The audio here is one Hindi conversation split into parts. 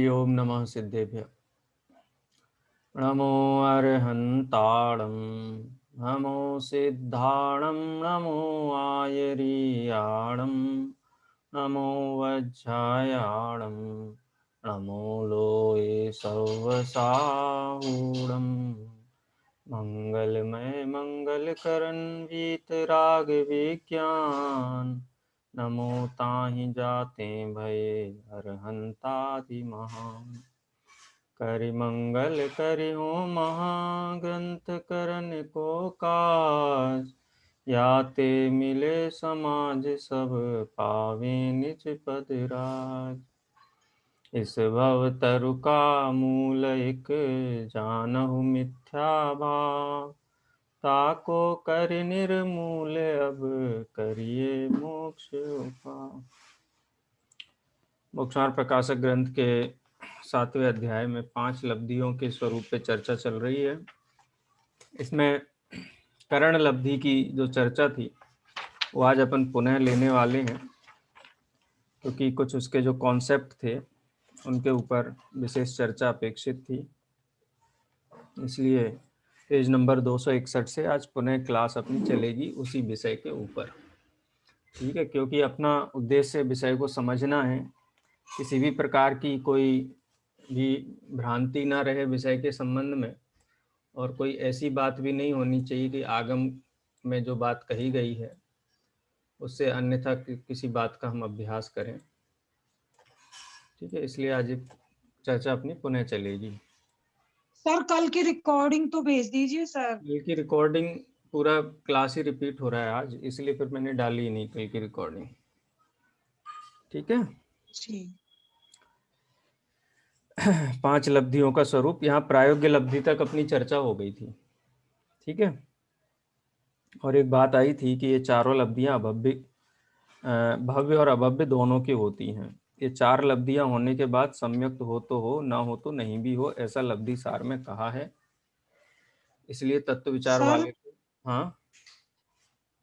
ओम नमः सिद्धेभ्य। नमो अर्हन्ताणं नमो सिद्धाणं नमो आयर्याणं नमो वज्रायाणं नमो लोये सर्वसाहूणं मंगलमय मंगलकरण वीतराग विज्ञान नमो ताहि जाते भये अर्हंतादि महान करि मंगल करि हो महाग्रंथ करन को काज याते मिले समाज सब पावे निज पद राज। इस भव तरु का मूल एक जानहु मिथ्या भाव ताको कर निर्मूल अब करिए मोक्ष उपाय। मोक्षार्थ प्रकाशक ग्रंथ के 7वें अध्याय में 5 लब्धियों के स्वरूप पे चर्चा चल रही है। इसमें करण लब्धि की जो चर्चा थी वो आज अपन पुनः लेने वाले हैं, क्योंकि कुछ उसके जो कॉन्सेप्ट थे उनके ऊपर विशेष चर्चा अपेक्षित थी। इसलिए पेज नंबर 261 से आज पुनः क्लास अपनी चलेगी उसी विषय के ऊपर। ठीक है, क्योंकि अपना उद्देश्य विषय को समझना है, किसी भी प्रकार की कोई भी भ्रांति ना रहे विषय के संबंध में, और कोई ऐसी बात भी नहीं होनी चाहिए कि आगम में जो बात कही गई है उससे अन्यथा किसी बात का हम अभ्यास करें। ठीक है, इसलिए आज चर्चा अपनी पुनः चलेगी। सर कल की रिकॉर्डिंग तो भेज दीजिए सर। कल की रिकॉर्डिंग पूरा क्लास ही रिपीट हो रहा है आज, इसलिए फिर मैंने डाली ही नहीं कल की रिकॉर्डिंग। ठीक है जी 5 लब्धियों का स्वरूप, यहाँ प्रायोग्य लब्धि तक अपनी चर्चा हो गई थी। ठीक है, और एक बात आई थी कि ये चारों लब्धियां भव्य और अभव्य दोनों की होती हैं। ये 4 लब्धियां होने के बाद सम्यक्त हो तो हो, ना हो तो नहीं भी हो, ऐसा लब्धि सार में कहा है। इसलिए तत्व विचार सर वाले को हाँ,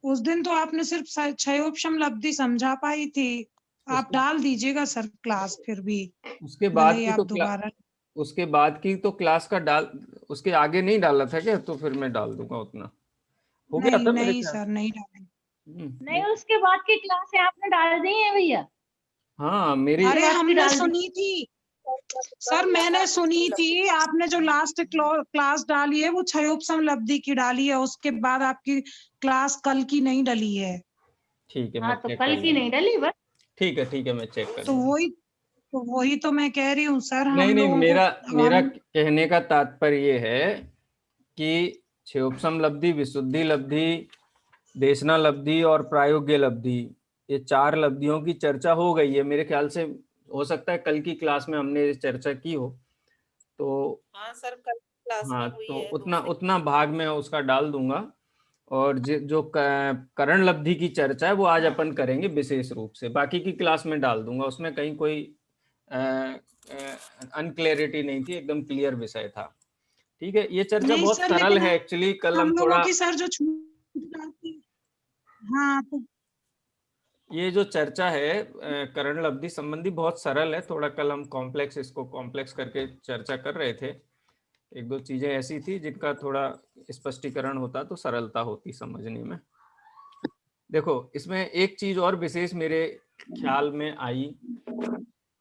उस दिन तो आपने सिर्फ क्षयोपशम लब्धि समझा पाई थी। आप उसके डाल दीजिएगा सर क्लास फिर भी, उसके भले बाद ही की आप तो दोबारा। उसके बाद की तो क्लास का डाल, उसके आगे नहीं डाला था क्या? तो फिर मैं डाल दूंगा, उतना हो गया नहीं था मेरे नहीं ख्याल। सर नहीं डालेंगे। नहीं, उसके बाद की क्लास है आपने डाल दी है भैया। हाँ मेरी अरे बात की हमने डाल दी। सुनी थी सर, मैंने सुनी थी। आपने जो लास्ट क्लास डाली है वो क्षयोपशम लब्धि की डाली है, उसके बाद आपकी क्लास कल की नहीं डली है। ठीक है, मैं हाँ तो चेक कल कर की लूंगा। नहीं डली बस। ठीक है, मैं चेक कर तो लूंगा। वही तो मैं कह रही हूँ सर, नहीं हम नहीं, लोगों मेरा को मेरा हम कहने का तात्पर्य ये है कि क्षयोपशम लब्धि, विशुद्धि लब्धि, देशना लब्धि और प्रायोग्य लब्धि, ये 4 लब्धियों की चर्चा हो गई है मेरे ख्याल से। हो सकता है कल की क्लास में हमने चर्चा की हो, तो हाँ सर, कल क्लास हाँ, में हुई तो है उतना दूसरे। उतना भाग में उसका डाल दूंगा। और जो करण लब्धि की चर्चा है वो आज अपन करेंगे विशेष रूप से, बाकी की क्लास में डाल दूंगा। उसमें कहीं कोई अनक्लैरिटी नहीं थी, एकदम क्लियर विषय था। ठीक है, ये चर्चा नहीं बहुत सर, सरल लेकिन है एक्चुअली। कल हम हम लोगों थोड़ा की सर जो छूट जाती। हाँ तो ये जो चर्चा है करण लब्धि संबंधी बहुत सरल है थोड़ा। कल हम कॉम्प्लेक्स, इसको कॉम्प्लेक्स करके चर्चा कर रहे थे। एक दो चीजें ऐसी थी जिनका थोड़ा स्पष्टीकरण होता तो सरलता होती समझने में। देखो, इसमें एक चीज और विशेष मेरे ख्याल में आई।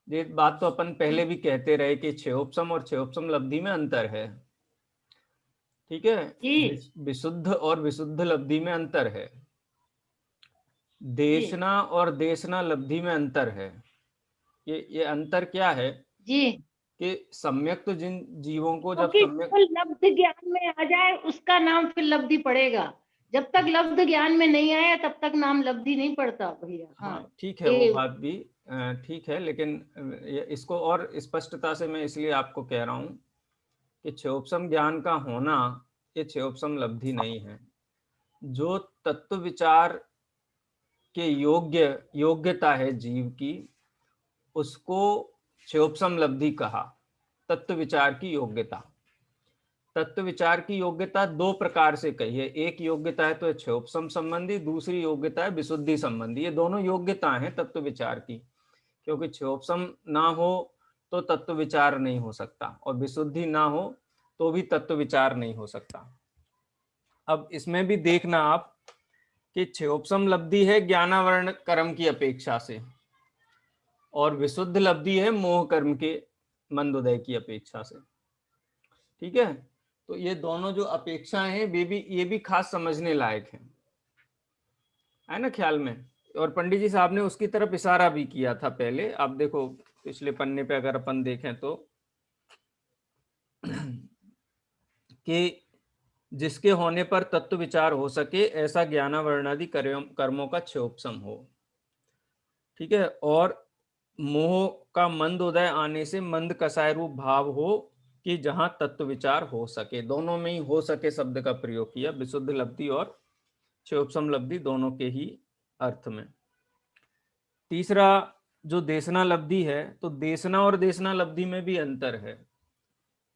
ये बात तो अपन पहले भी कहते रहे कि क्षयोपशम और क्षयोपशम लब्धि में अंतर है। ठीक है, जी विशुद्ध और विशुद्ध लब्धि में अंतर है, जी देशना और देशना लब्धि में अंतर है। ये अंतर क्या है जी, कि सम्यक तो जिन जीवों को जब क्योंकि सम्यक, जो लब्ध ज्ञान में आ जाए उसका नाम फिर लब्धि पड़ेगा। जब तक लब्ध ज्ञान में नहीं आया तब तक नाम लब्धि नहीं पड़ता भैया। हाँ हाँ ठीक है, वो ये बात भी ठीक है, लेकिन इसको और स्पष्टता से मैं इसलिए आपको कह रहा हूँ कि क्षयोपशम ज्ञान का होना ये क्षयोपशम लब्धि नहीं है। जो तत्व विचार के योग्यता है जीव की, उसको क्षयोपशम लब्धि कहा। तत्व विचार की योग्यता, तत्व विचार की योग्यता 2 प्रकार से कही है। एक योग्यता है तो क्षयोपशम संबंधी, दूसरी योग्यता है विशुद्धि संबंधी। ये दोनों योग्यता हैं तत्व विचार की, क्योंकि क्षयोपशम ना हो तो तत्व विचार नहीं हो सकता, और विशुद्धि ना हो तो भी तत्व विचार नहीं हो सकता। अब इसमें भी देखना आप कि क्षयोपसम लब्धि है ज्ञानावरण कर्म की अपेक्षा से, और विशुद्ध लब्धि है मोह कर्म के मंदोदय की अपेक्षा से। ठीक है, तो ये दोनों जो अपेक्षाएं हैं ये भी खास समझने लायक है ना ख्याल में। और पंडित जी साहब ने उसकी तरफ इशारा भी किया था पहले, आप देखो पिछले पन्ने पे अगर अपन देखें तो कि जिसके होने पर तत्व विचार हो सके ऐसा ज्ञानावरणादि कर्मों का क्षयोपसम हो। ठीक है, और मोह का मंद उदय आने से मंद कसाय रूप भाव हो कि जहां तत्व विचार हो सके। दोनों में ही हो सके शब्द का प्रयोग किया, विशुद्ध लब्धि और क्षयोपसम लब्धि दोनों के ही अर्थ में। तीसरा जो देशना लब्धि है, तो देशना और देशना लब्धि में भी अंतर है।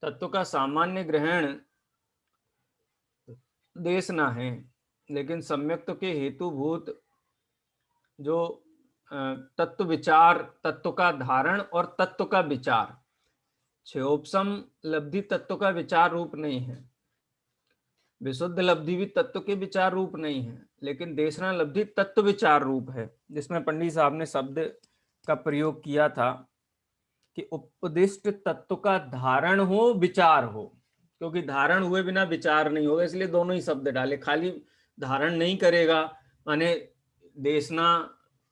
तत्व का सामान्य ग्रहण देशना है, लेकिन सम्यक्त के हेतुभूत जो तत्व विचार, तत्व का धारण और तत्व का विचार, क्षयोपसम लब्धि तत्व का विचार रूप नहीं है, विशुद्ध लब्धि भी तत्व के विचार रूप नहीं है, लेकिन देशना लब्धि तत्व विचार रूप है, जिसमें पंडित साहब ने शब्द का प्रयोग किया था कि उपदिष्ट तत्व का धारण हो विचार हो, क्योंकि धारण हुए बिना विचार नहीं होगा, इसलिए दोनों ही शब्द डाले। खाली धारण नहीं करेगा माने देशना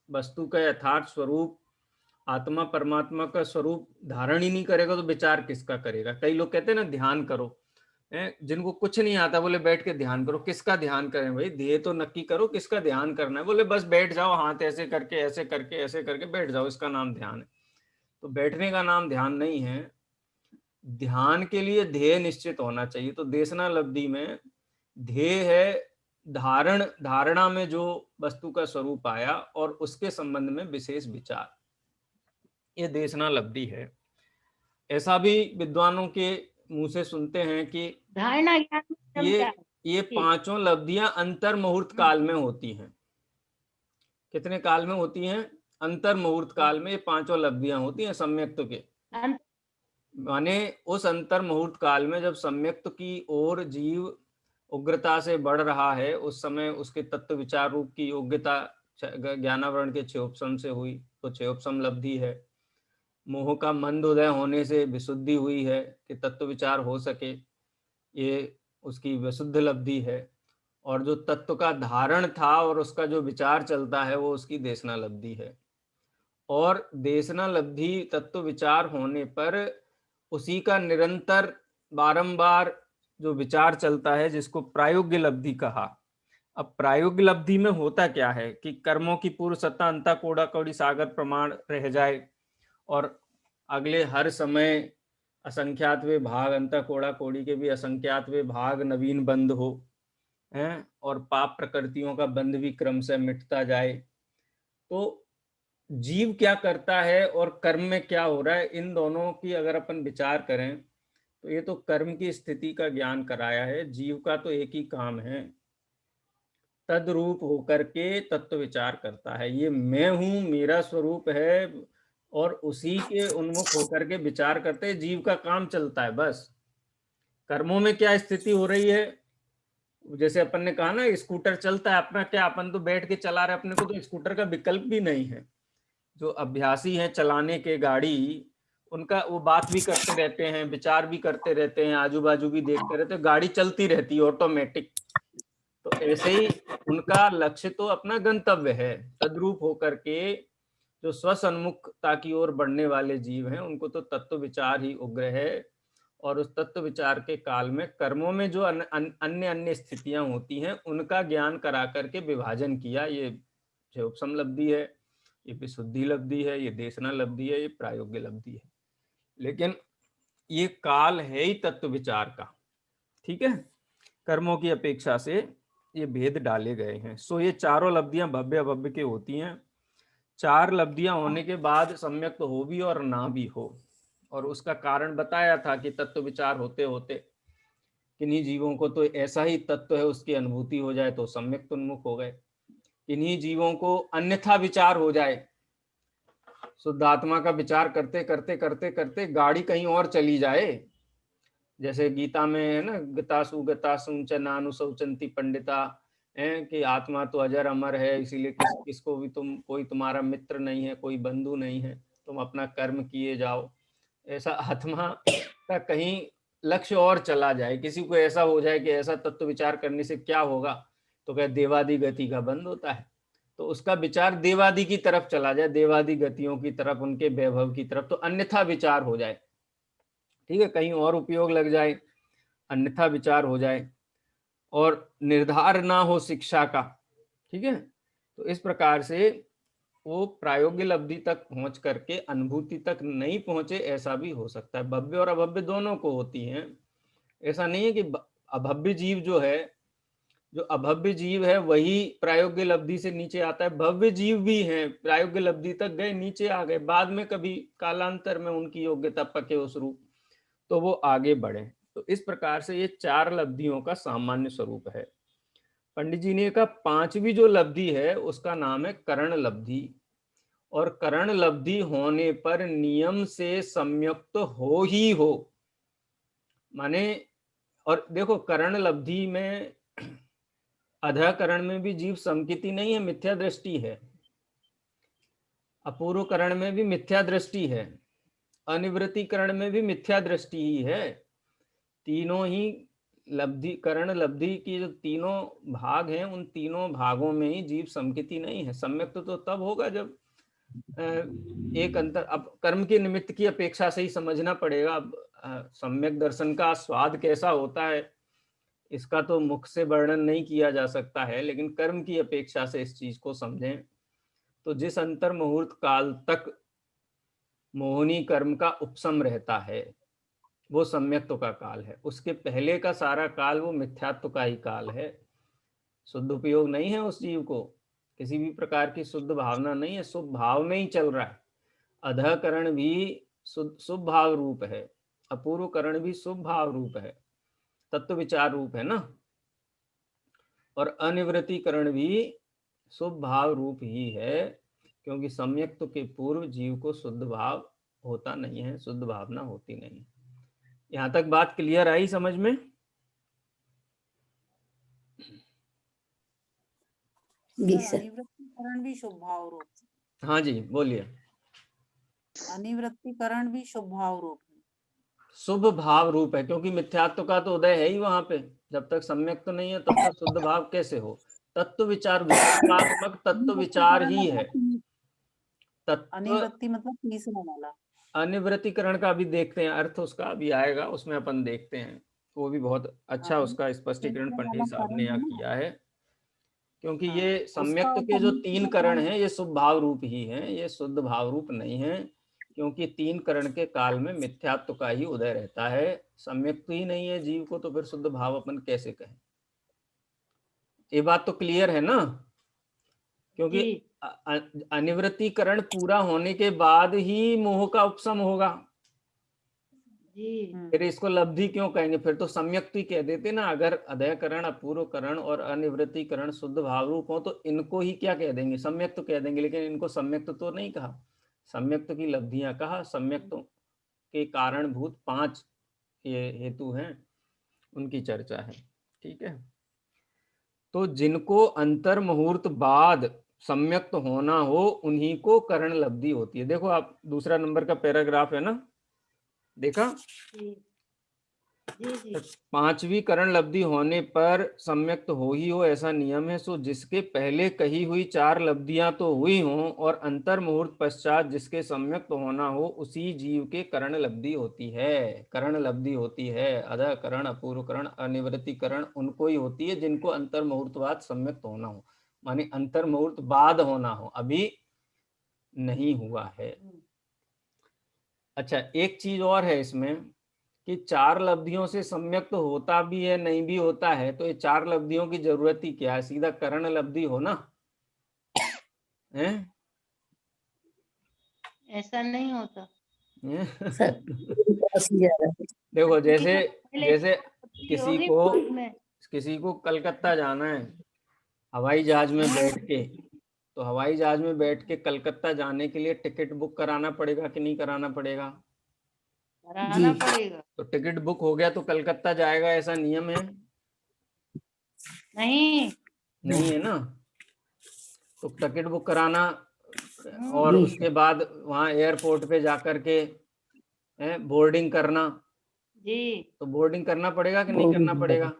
वस्तु का यथार्थ स्वरूप आत्मा परमात्मा का स्वरूप धारण ही नहीं करेगा तो विचार किसका करेगा। कई लोग कहते हैं ना ध्यान करो, जिनको कुछ नहीं आता बोले बैठ के ध्यान करो। किसका ध्यान करें भाई, ध्येय तो नक्की करो किसका ध्यान करना है। बोले बस बैठ जाओ, हाथ ऐसे करके ऐसे करके ऐसे करके बैठ जाओ, इसका नाम ध्यान है। तो बैठने का नाम ध्यान नहीं है, ध्यान के लिए ध्येय निश्चित होना चाहिए। तो देशना लब्धि में ध्येय है धारण, धारणा में जो वस्तु का स्वरूप आया और उसके संबंध में विशेष विचार, ये देशना लब्धि है। ऐसा भी विद्वानों के मुंह से सुनते हैं कि धारणा ज्ञान में क्रम क्या है? ये पांचों लब्धियां अंतर मुहूर्त काल में होती हैं। कितने काल में होती हैं? अंतर मुहूर्त काल में ये पांचों लब्धियां होती हैं सम्यक्त के। माने उस अंतर मुहूर्त काल में जब सम्यक्त की ओर जीव उग्रता से बढ़ रहा है, उस समय उसके तत्व विचार रूप की योग्यता ज्ञानावरण के क्षयोपसम से हुई तो क्षयोपसम लब्धि है। मोह का मंद उदय होने से विशुद्धि हुई है कि तत्व विचार हो सके, ये उसकी विशुद्ध लब्धि है। और जो तत्व का धारण था और उसका जो विचार चलता है वो उसकी देशना लब्धि है। और देशना लब्धि तत्व विचार होने पर उसी का निरंतर बारंबार जो विचार चलता है जिसको प्रायोग्य लब्धि कहा। अब प्रायोग्य लब्धि में होता क्या है कि कर्मों की पूर्व सत्ता अंता कोड़ा कौड़ी सागर प्रमाण रह जाए और अगले हर समय असंख्यात वे भाग, अंता कोड़ा कोड़ी के भी असंख्यात वे भाग नवीन बंध हो हैं, और पाप प्रकृतियों का बंध भी क्रम से मिटता जाए। तो जीव क्या करता है और कर्म में क्या हो रहा है, इन दोनों की अगर अपन विचार करें तो ये तो कर्म की स्थिति का ज्ञान कराया है। जीव का तो एक ही काम है, तद्रूप होकर के तत्व विचार करता है। ये मैं हूं, मेरा स्वरूप है, और उसी के उन्मुख होकर के विचार करते जीव का काम चलता है। बस कर्मों में क्या स्थिति हो रही है, जैसे अपन ने कहा ना स्कूटर चलता है अपना, क्या अपन तो बैठ के चला रहे, अपने को तो स्कूटर का विकल्प भी नहीं है। जो अभ्यासी हैं चलाने के गाड़ी, उनका वो बात भी करते रहते हैं, विचार भी करते रहते हैं, आजू बाजू भी देखते रहते हैं, गाड़ी चलती रहती है ऑटोमेटिक। तो ऐसे ही उनका लक्ष्य तो अपना गंतव्य है। तद्रूप होकर के जो स्वसन्मुखता की ओर बढ़ने वाले जीव हैं उनको तो तत्व विचार ही उग्र है। और उस तत्व विचार के काल में कर्मों में जो अन्य अन्य स्थितियां होती हैं उनका ज्ञान करा करके विभाजन किया। ये क्षयोपसम लब्धि है, ये विशुद्धि लब्धि है, ये देशना लब्धि है, ये प्रायोग्य लब्धि है। लेकिन ये काल है ही तत्व विचार का। ठीक है, कर्मों की अपेक्षा से ये भेद डाले गए हैं। सो ये चारों लब्धियां भव्य अभव्य के होती हैं। चार लब्धियां होने के बाद सम्यक तो हो भी और ना भी हो, और उसका कारण बताया था कि तत्व विचार होते होते किन्हीं जीवों को तो ऐसा ही तत्व है उसकी अनुभूति हो जाए तो सम्यक उन्मुख हो गए, किन्हीं जीवों को अन्यथा विचार हो जाए शुद्ध आत्मा का विचार करते करते करते करते गाड़ी कहीं और चली जाए, जैसे गीता में है ना, गतासु गतासु च नानु शौचंती पंडिता, है कि आत्मा तो अजर अमर है, इसीलिए किसको भी कोई तुम्हारा मित्र नहीं है, कोई बंधु नहीं है, तुम अपना कर्म किए जाओ। ऐसा आत्मा का कहीं लक्ष्य और चला जाए, किसी को ऐसा हो जाए कि ऐसा तत्व विचार करने से क्या होगा, तो क्या देवादि गति का बंद होता है, तो उसका विचार देवादि की तरफ चला जाए, देवादि गतियों की तरफ, उनके वैभव की तरफ, तो अन्यथा विचार हो जाए, ठीक है, कहीं और उपयोग लग जाए, अन्यथा विचार हो जाए, और निर्धार ना हो शिक्षा का, ठीक है। तो इस प्रकार से वो प्रायोगिक लब्धि तक पहुंच करके अनुभूति तक नहीं पहुंचे, ऐसा भी हो सकता है। भव्य और अभव्य दोनों को होती हैं, ऐसा नहीं है कि अभव्य जीव जो है, जो अभव्य जीव है वही प्रायोगिक लब्धि से नीचे आता है, भव्य जीव भी हैं, प्रायोगिक लब्धि तक गए, नीचे आ गए, बाद में कभी कालांतर में उनकी योग्यता पके उस रूप, तो वो आगे बढ़े। तो इस प्रकार से ये 4 लब्धियों का सामान्य स्वरूप है। पंडित जी ने कहा 5वीं जो लब्धि है उसका नाम है करण लब्धि, और करण लब्धि होने पर नियम से सम्यक्त हो ही हो, माने, और देखो करण लब्धि में अधःकरण में भी जीव समकिति नहीं है, मिथ्या दृष्टि है, अपूर्व करण में भी मिथ्या दृष्टि है, अनिवृत्तिकरण में भी मिथ्या दृष्टि ही है। तीनों ही लब्धि, करण लब्धि की जो तीनों भाग हैं, उन तीनों भागों में ही जीव समकिति नहीं है। सम्यक तो तब होगा जब एक अंतर, अब कर्म के निमित्त की अपेक्षा से ही समझना पड़ेगा। अब सम्यक दर्शन का स्वाद कैसा होता है इसका तो मुख से वर्णन नहीं किया जा सकता है, लेकिन कर्म की अपेक्षा से इस चीज को समझें तो जिस अंतर मुहूर्त काल तक मोहनी कर्म का उपशम रहता है वो सम्यक्त्व का काल है, उसके पहले का सारा काल वो मिथ्यात्व का ही काल है। शुद्ध उपयोग नहीं है उस जीव को, किसी भी प्रकार की शुद्ध भावना नहीं है, शुभ भाव में ही चल रहा है। अधःकरण भी शुभ भाव रूप है, अपूर्व करण भी शुभ भाव रूप है, तत्व विचार रूप है ना, और अनिवृत्तिकरण भी शुभ भाव रूप ही है, क्योंकि सम्यक्त्व के पूर्व जीव को शुद्ध भाव होता नहीं है, शुद्ध भावना होती नहीं है। यहां तक बात क्लियर आई समझ में? अनिवृत्तिकरण भी शुभ भाव रूप, हाँ जी बोलिए। अनिवृत्तिकरण भी शुभ भाव रूप है, शुभ भाव रूप है, क्योंकि मिथ्यात्व का तो उदय है ही वहां पे, जब तक सम्यक तो नहीं है तब तक शुद्ध भाव कैसे हो। तत्व विचार, विकल्पात्मक तत्व विचार ही है तत्व। अनिवृत्ति मतलब तीसरा वाला, अनिवृत्तिकरण का भी देखते हैं अर्थ, उसका अभी आएगा, उसमें अपन देखते हैं, वो भी बहुत अच्छा उसका स्पष्टीकरण पंडित साहब ने यहाँ किया है। क्योंकि ये सम्यक्त के जो 3 करण हैं ये शुभ भाव रूप ही हैं, ये शुद्ध भाव रूप नहीं है, क्योंकि 3 करण के काल में मिथ्यात्व का ही उदय रहता है, सम्यक्त ही नहीं है जीव को, तो फिर शुद्ध भाव अपन कैसे कहें। ये बात तो क्लियर है ना, क्योंकि अनिवृत्तिकरण पूरा होने के बाद ही मोह का उपशम होगा, फिर इसको लब्धि क्यों कहेंगे, फिर तो सम्यक्त ही कह देते ना। अगर अधःकरण, अपूर्वकरण और अनिवृत्तिकरण शुद्ध भाव रूप हो तो इनको ही क्या कह देंगे, सम्यक्त कह देंगे, लेकिन इनको सम्यक्त तो नहीं कहा, सम्यक्त की लब्धियां कहा। सम्यक्त के कारणभूत 5 ये हेतु हैं, उनकी चर्चा है, ठीक है। तो जिनको अंतर मुहूर्त बाद सम्यक्त होना हो उन्हीं को करण लब्धि होती है। देखो आप दूसरा नंबर का पैराग्राफ है ना, देखा? जी। 5वीं करण लब्धि होने पर सम्यक्त हो ही हो ऐसा नियम है, सो जिसके पहले कही हुई 4 लब्धियां तो हुई हों और अंतर मुहूर्त पश्चात जिसके सम्यक्त होना हो उसी जीव के करण लब्धि होती है, करण लब्धि होती है। अधःकरण, अपूर्वकरण, अनिवृत्तिकरण उनको ही होती है जिनको अंतर मुहूर्त बाद सम्यक्त होना हो, माने अंतर मुहूर्त बाद होना हो, अभी नहीं हुआ है। अच्छा एक चीज और है इसमें कि 4 लब्धियों से सम्यक्त तो होता भी है नहीं भी होता है, तो ये 4 लब्धियों की जरूरत ही क्या है, सीधा करण लब्धि हो ना, है? ऐसा नहीं होता। देखो जैसे किसी को कलकत्ता जाना है, हवाई जहाज में बैठ के तो हवाई जहाज में बैठ के कलकत्ता जाने के लिए टिकट बुक कराना पड़ेगा कि नहीं कराना पड़ेगा? कराना पड़ेगा। तो टिकट बुक हो गया तो कलकत्ता जाएगा, ऐसा नियम है? नहीं। नहीं है ना। तो टिकट बुक कराना और उसके बाद वहाँ एयरपोर्ट पे जाकर के बोर्डिंग करना। जी। तो बोर्डिंग करना पड़ेगा कि नहीं करना पड़ेगा?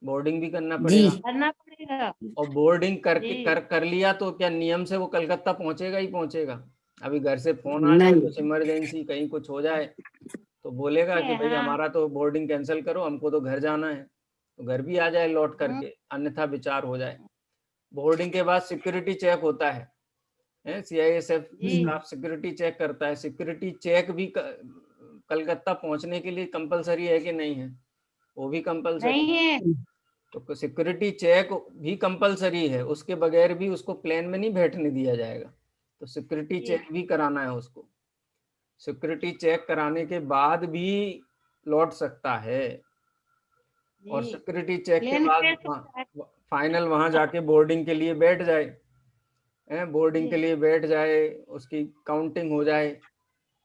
बोर्डिंग भी करना पड़ेगा। करना पड़ेगा। और बोर्डिंग करके जी। कर लिया तो क्या नियम से वो कलकत्ता पहुंचेगा ही पहुंचेगा? अभी घर से फोन आ जाए, कुछ इमरजेंसी कहीं कुछ हो जाए, तो बोलेगा कि भाई हाँ। हमारा तो बोर्डिंग कैंसिल करो, हमको तो घर जाना है, तो घर भी आ जाए लौट करके, अन्यथा विचार हो जाए। बोर्डिंग के बाद सिक्योरिटी चेक होता है, CISF स्टाफ सिक्योरिटी चेक करता है। सिक्योरिटी चेक भी कलकत्ता पहुंचने के लिए कंपलसरी है कि नहीं है? वो भी कंपलसरी नहीं है। तो सिक्योरिटी चेक भी कंपलसरी है, उसके बगैर भी उसको प्लेन में नहीं बैठने दिया जाएगा। तो सिक्योरिटी चेक भी कराना है उसको। सिक्योरिटी चेक कराने के बाद भी लौट सकता है। और सिक्योरिटी चेक के बाद फाइनल वहां जाके बोर्डिंग के लिए बैठ जाए, बोर्डिंग के लिए बैठ जाए, उसकी काउंटिंग हो जाए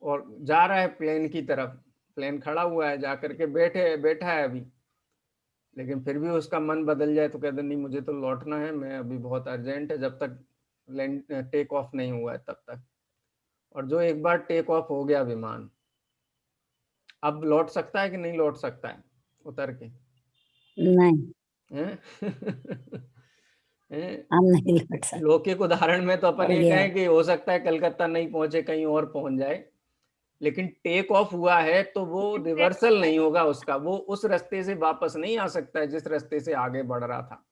और जा रहा है प्लेन की तरफ, प्लेन खड़ा हुआ है, जा करके बैठा है अभी, लेकिन फिर भी उसका मन बदल जाए तो कहते नहीं मुझे तो लौटना है, मैं अभी बहुत अर्जेंट है, जब तक लैंड टेक ऑफ नहीं हुआ है तब तक। और जो एक बार टेक ऑफ हो गया विमान, अब लौट सकता है कि नहीं लौट सकता है उतर के? नहीं, हम नहीं लौट सकते। लौकिक उदाहरण में तो अपन ये कहें कि हो सकता है कलकत्ता नहीं पहुंचे, कहीं और पहुंच जाए, लेकिन टेक ऑफ हुआ है तो वो रिवर्सल नहीं होगा उसका, वो उस रास्ते से वापस नहीं आ सकता है जिस रास्ते से आगे बढ़ रहा था।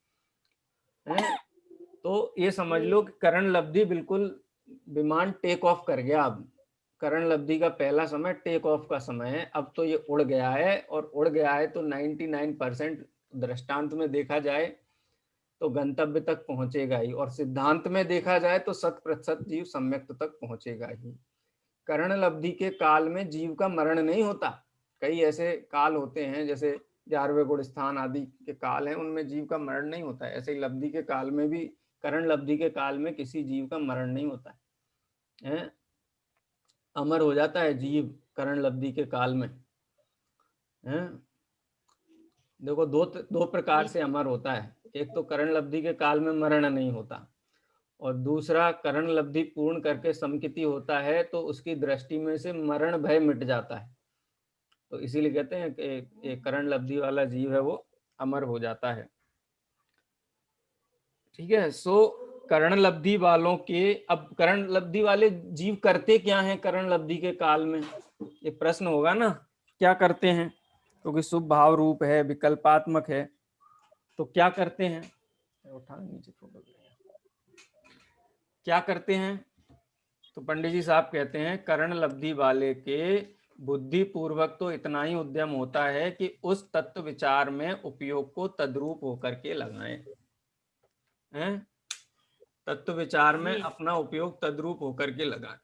तो ये समझ लो कि करण लब्धि बिल्कुल विमान टेक ऑफ कर गया। अब करण लब्धि का पहला समय टेक ऑफ का समय है। अब तो ये उड़ गया है, और उड़ गया है तो 99% दृष्टांत में देखा जाए तो गंतव्य तक पहुंचेगा ही, और सिद्धांत में देखा जाए तो 100% जीव सम्यक्त तक पहुंचेगा ही। करण लब्धि के काल में जीव का मरण नहीं होता। कई ऐसे काल होते हैं जैसे 11वें गुण स्थान आदि के काल हैं, उनमें जीव का मरण नहीं होता है। ऐसे ही लब्धि के काल में भी, करण लब्धि के काल में किसी जीव का मरण नहीं होता है, अमर हो जाता है जीव करण लब्धि के काल में। देखो दो प्रकार से अमर होता है, एक तो करण लब्धि के काल में मरण नहीं होता, और दूसरा करण लब्धि पूर्ण करके समकिति होता है तो उसकी दृष्टि में से मरण भय मिट जाता है। तो इसीलिए कहते हैं कि एक करण लब्धि वाला जीव है वो अमर हो जाता है। ठीक है। सो करण लब्धि वालों के, अब करण लब्धि वाले जीव करते क्या हैं करण लब्धि के काल में, ये प्रश्न होगा ना, क्या करते हैं? क्योंकि शुभ भाव रूप है, विकल्पात्मक है, तो क्या करते हैं? क्या करते हैं? तो पंडित जी साहब कहते हैं करण लब्धि वाले के बुद्धि पूर्वक तो इतना ही उद्यम होता है कि उस तत्व विचार में उपयोग को तद्रूप होकर के लगाएं, तत्व विचार में अपना उपयोग तद्रूप होकर के लगाएं।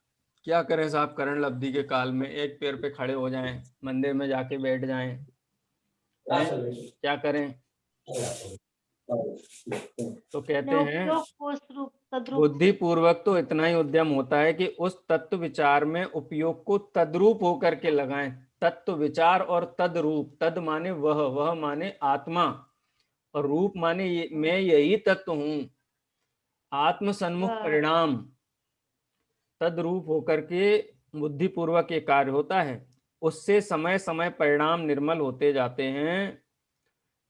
क्या करें साहब करण लब्धि के काल में? एक पैर पे खड़े हो जाएं, मंदिर में जाके बैठ जाएं, क्या करें? तो कहते हैं बुद्धि पूर्वक तो इतना ही उद्यम होता है कि उस तत्व विचार में उपयोग को तद्रूप होकर के लगाएं। तत्व विचार और तद्रूप, तद माने वह माने आत्मा, और रूप माने मैं यही तत्व हूं, आत्म सन्मुख परिणाम, तद्रूप होकर के बुद्धि पूर्वक ये कार्य होता है। उससे समय समय परिणाम निर्मल होते जाते हैं।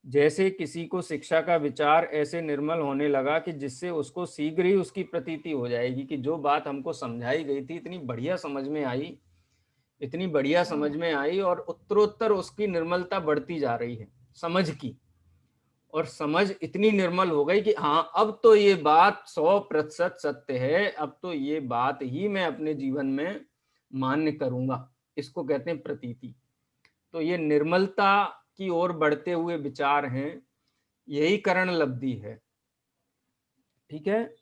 जैसे किसी को शिक्षा का विचार ऐसे निर्मल होने लगा कि जिससे उसको शीघ्र ही उसकी प्रतीति हो जाएगी कि जो बात हमको समझाई गई थी इतनी बढ़िया समझ में आई, इतनी बढ़िया समझ में आई, और उत्तरोत्तर उसकी निर्मलता बढ़ती जा रही है समझ की, और समझ इतनी निर्मल हो गई कि हाँ अब तो ये बात 100% सत्य है, अब तो ये बात ही मैं अपने जीवन में मान्य करूंगा। इसको कहते हैं प्रतीति। तो ये निर्मलता की ओर बढ़ते हुए विचार हैं, यही करण लब्धि है। ठीक है।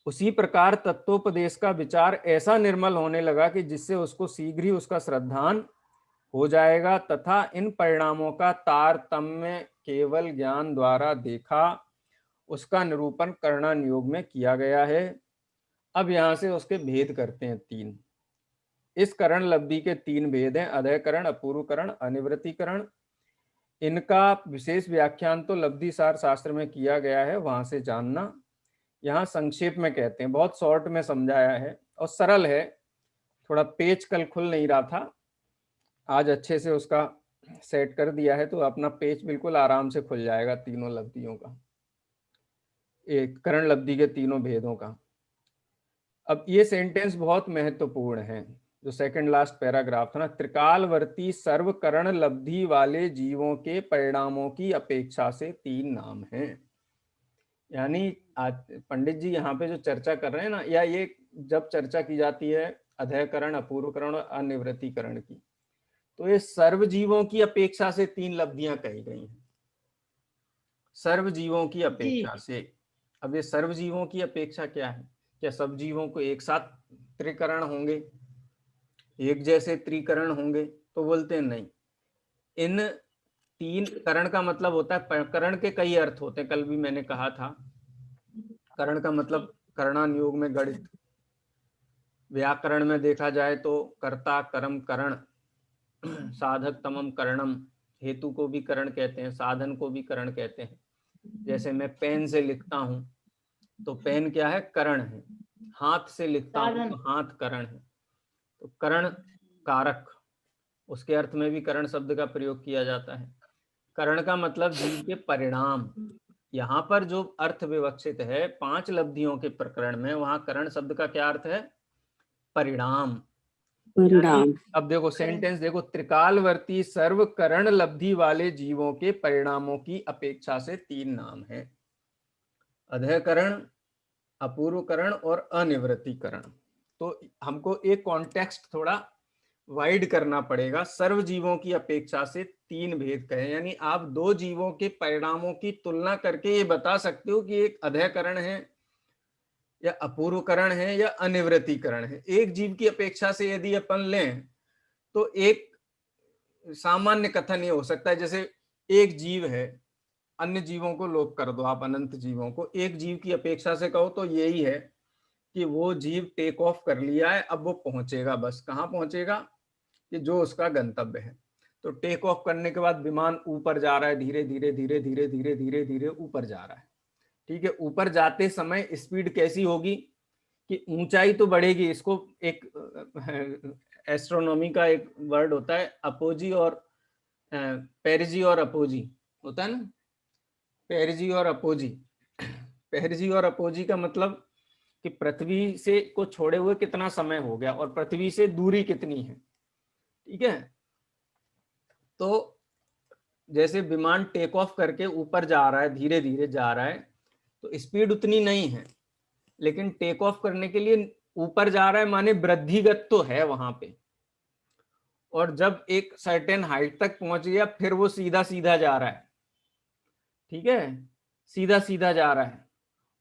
उसी प्रकार तत्वोपदेश का विचार ऐसा निर्मल होने लगा कि जिससे उसको शीघ्र ही उसका श्रद्धान हो जाएगा, तथा इन परिणामों का तारतम्य केवल ज्ञान द्वारा देखा उसका निरूपण कर्णानुयोग में किया गया है। अब यहाँ से उसके भेद करते हैं 3। इस करण लब्धि के 3 भेद हैं, अधःकरण, अपूर्वकरण, अनिवृत्तिकरण। इनका विशेष व्याख्यान तो लब्धि सार शास्त्र में किया गया है, वहां से जानना। यहाँ संक्षेप में कहते हैं, बहुत शॉर्ट में समझाया है और सरल है। थोड़ा पेज कल खुल नहीं रहा था, आज अच्छे से उसका सेट कर दिया है, तो अपना पेज बिल्कुल आराम से खुल जाएगा तीनों लब्धियों का, एक करण लब्धि के तीनों भेदों का। अब ये सेंटेंस बहुत महत्वपूर्ण है, जो सेकंड लास्ट पैराग्राफ था ना, त्रिकालवर्ती सर्वकरण लब्धि वाले जीवों के परिणामों की अपेक्षा से 3 नाम हैं। यानी पंडित जी यहाँ पे जो चर्चा कर रहे हैं ना, या ये जब चर्चा की जाती है अधःकरण, अपूर्वकरण और अनिवृत्तिकरण की, तो ये सर्व जीवों की अपेक्षा से 3 लब्धियां कही गई हैं, सर्व जीवों की अपेक्षा से। अब ये सर्व जीवों की अपेक्षा क्या है? क्या सब जीवों को एक साथ त्रिकरण होंगे, एक जैसे त्रिकरण होंगे? तो बोलते हैं नहीं। इन 3 करण का मतलब होता है, करण के कई अर्थ होते हैं, कल भी मैंने कहा था। करण का मतलब कर्णानुयोग में गणित, व्याकरण में देखा जाए तो कर्ता, कर्म, करण, साधक, तमम, करणम। हेतु को भी करण कहते हैं, साधन को भी करण कहते हैं। जैसे मैं पेन से लिखता हूं तो पेन क्या है? करण है। हाथ से लिखता हूं तो हाथ करण है। तो करण कारक, उसके अर्थ में भी करण शब्द का प्रयोग किया जाता है। करण का मतलब जीव के परिणाम। यहाँ पर जो अर्थ विवक्षित है 5 लब्धियों के प्रकरण में, वहां करण शब्द का क्या अर्थ है? परिणाम। अब देखो सेंटेंस देखो, त्रिकालवर्ती सर्व करण लब्धि वाले जीवों के परिणामों की अपेक्षा से 3 नाम हैं, अधःकरण, अपूर्वकरण और अनिवृत्तिकरण। तो हमको एक कॉन्टेक्स्ट थोड़ा वाइड करना पड़ेगा। सर्व जीवों की अपेक्षा से 3 भेद कहे, यानी आप 2 जीवों के परिणामों की तुलना करके ये बता सकते हो कि एक अधःकरण है या अपूर्वकरण है या अनिवृत्तिकरण है। एक जीव की अपेक्षा से यदि अपन लें तो एक सामान्य कथन ये हो सकता है, जैसे एक जीव है, अन्य जीवों को लोप कर दो आप, अनंत जीवों को। एक जीव की अपेक्षा से कहो तो यही है कि वो जीव टेक ऑफ कर लिया है, अब वो पहुंचेगा, बस कहाँ पहुंचेगा? कि जो उसका गंतव्य है। तो टेक ऑफ करने के बाद विमान ऊपर जा रहा है, धीरे धीरे धीरे धीरे धीरे धीरे धीरे ऊपर जा रहा है। ठीक है, ऊपर जाते समय स्पीड कैसी होगी? कि ऊंचाई तो बढ़ेगी। इसको एक एस्ट्रोनॉमी का एक वर्ड होता है, अपोजी और पेरिजी और अपोजी होता है ना, पेरिजी और अपोजी। पेरिजी और अपोजी का मतलब कि पृथ्वी से को छोड़े हुए कितना समय हो गया और पृथ्वी से दूरी कितनी है। ठीक है, तो जैसे विमान टेक ऑफ करके ऊपर जा रहा है, धीरे धीरे जा रहा है, तो स्पीड उतनी नहीं है, लेकिन टेक ऑफ करने के लिए ऊपर जा रहा है माने वृद्धिगत तो है वहां पे। और जब एक सर्टेन हाइट तक पहुंच गया फिर वो सीधा सीधा जा रहा है। ठीक है, सीधा सीधा जा रहा है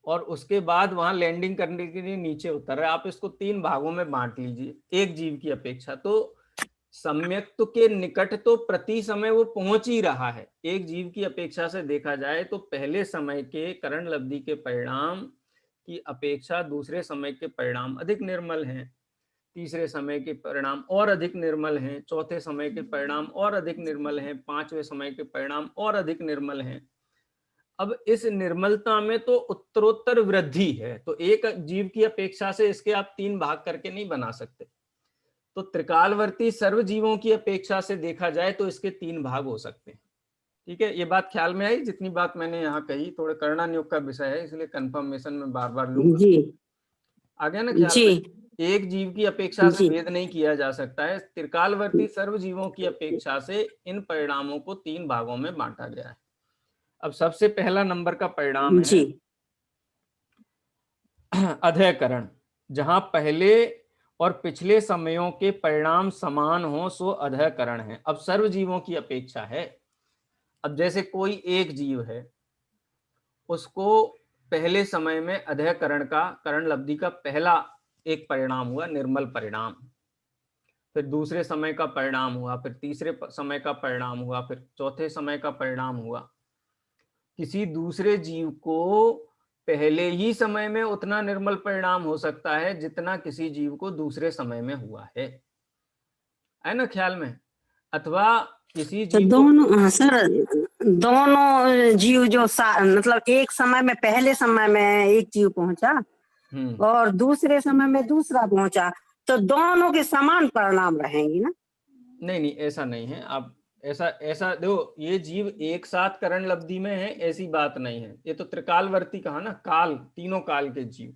और उसके बाद वहां लैंडिंग करने के लिए नीचे उतर रहा है। आप इसको 3 भागों में बांट लीजिए एक जीव की अपेक्षा। तो सम्यक्त्व के निकट तो प्रति समय वो पहुंच ही रहा है। एक जीव की अपेक्षा से देखा जाए तो पहले समय के करण लब्धि के परिणाम की अपेक्षा दूसरे समय के परिणाम अधिक निर्मल हैं, तीसरे समय के परिणाम और अधिक निर्मल हैं, चौथे समय के परिणाम और अधिक निर्मल हैं, 5वें समय के परिणाम और अधिक निर्मल हैं। अब इस निर्मलता में तो उत्तरोत्तर वृद्धि है, तो एक जीव की अपेक्षा से इसके आप 3 भाग करके नहीं बना सकते। तो त्रिकालवर्ती सर्व जीवों की अपेक्षा से देखा जाए तो इसके 3 भाग हो सकते हैं। ठीक है, ये बात ख्याल में आई? जितनी बात मैंने यहाँ कही, थोड़ा कर्णानुयोग का विषय है इसलिए कंफर्मेशन में बार बार लूंगा। आ गया ना ख्याल में? एक जीव की अपेक्षा से भेद नहीं किया जा सकता है। त्रिकालवर्ती सर्व जीवों की अपेक्षा से इन परिणामों को 3 भागों में बांटा गया है। अब सबसे पहला नंबर का परिणाम है अधःकरण, जहां पहले और पिछले समयों के परिणाम समान हो सो अधःकरण है। अब सर्व जीवों की अपेक्षा है। अब जैसे कोई एक जीव है, उसको पहले समय में अधःकरण का, करण लब्धि का पहला एक परिणाम हुआ, निर्मल परिणाम, फिर दूसरे समय का परिणाम हुआ, फिर तीसरे समय का परिणाम हुआ, फिर चौथे समय का परिणाम हुआ। किसी दूसरे जीव को पहले ही समय में उतना निर्मल परिणाम हो सकता है जितना किसी जीव को दूसरे समय में हुआ है ना ख्याल में। अथवा किसी तो जीव दोनों, हाँ सर, दोनों जीव जो मतलब एक समय में, पहले समय में एक जीव पहुंचा और दूसरे समय में दूसरा पहुंचा, तो दोनों के समान परिणाम रहेंगी ना? नहीं, ऐसा नहीं है। आप ऐसा देखो, ये जीव एक साथ करण लब्धि में है ऐसी बात नहीं है। ये तो त्रिकालवर्ती कहा ना, काल, तीनों काल के जीव।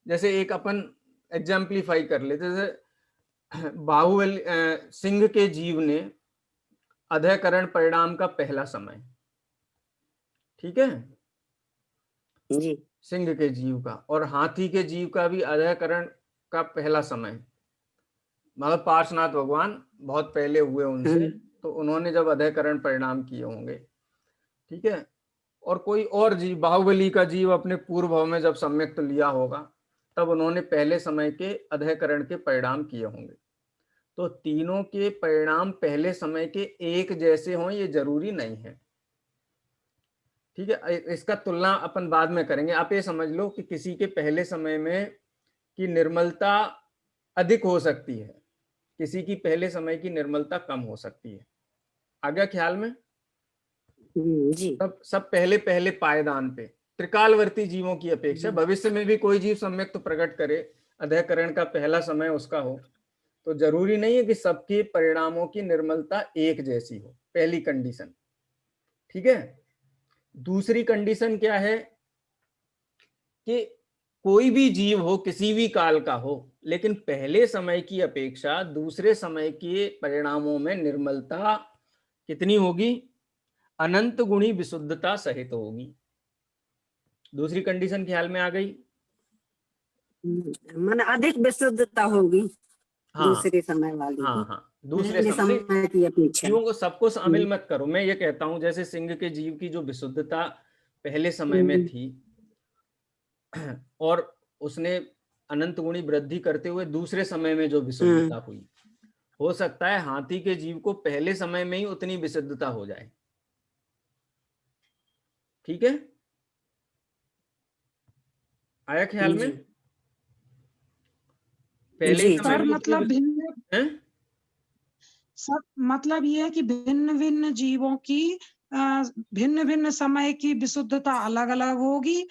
जैसे एक अपन एग्जाम्पलीफाई कर लेते, जैसे बाहुबली सिंह के जीव ने अधःकरण परिणाम का पहला समय, ठीक है जी, सिंह के जीव का, और हाथी के जीव का भी अधःकरण का पहला समय, मतलब पार्श्वनाथ भगवान बहुत पहले हुए उनसे, तो उन्होंने जब अधःकरण परिणाम किए होंगे, ठीक है। और कोई और जीव, बाहुबली का जीव अपने पूर्व भाव में जब सम्यक्त लिया होगा तब उन्होंने पहले समय के अधःकरण के परिणाम किए होंगे। तो तीनों के परिणाम पहले समय के एक जैसे हों ये जरूरी नहीं है, ठीक है। इसका तुलना अपन बाद में करेंगे। आप ये समझ लो कि किसी के पहले समय में की निर्मलता अधिक हो सकती है, किसी की पहले समय की निर्मलता कम हो सकती है। आ गया ख्याल में? जी। सब पहले पहले पायदान पे त्रिकालवर्ती जीवों की अपेक्षा भविष्य में भी कोई जीव सम्यक तो प्रकट करे, अधःकरण का पहला समय उसका हो, तो जरूरी नहीं है कि सबके परिणामों की निर्मलता एक जैसी हो, पहली कंडीशन, ठीक है। दूसरी कंडीशन क्या है कि कोई भी जीव हो, किसी भी काल का हो, लेकिन पहले समय की अपेक्षा दूसरे समय के परिणामों में निर्मलता कितनी होगी? अनंत गुणी विशुद्धता सहित होगी। दूसरी कंडीशन ख्याल में आ गई? माने अधिक विशुद्धता होगी। हाँ, दूसरे समय वाली की, हाँ, दूसरे समय की अपेक्षा। जीवों को सबको शामिल मत करो। मैं ये कहता हूं जैसे सिंह के जीव की जो विशुद्धता पहले समय में थी और उसने अनंत गुणी वृद्धि करते हुए दूसरे समय में जो विशुद्धता हुई, हो सकता है हाथी के जीव को पहले समय में ही उतनी विशुद्धता हो जाए, ठीक है। आया ख्याल में? पहले जी, समय सर में मतलब भिन्न, हैं? सर मतलब ये है कि भिन्न भिन्न जीवों की भिन्न भिन्न समय की विशुद्धता अलग अलग होगी,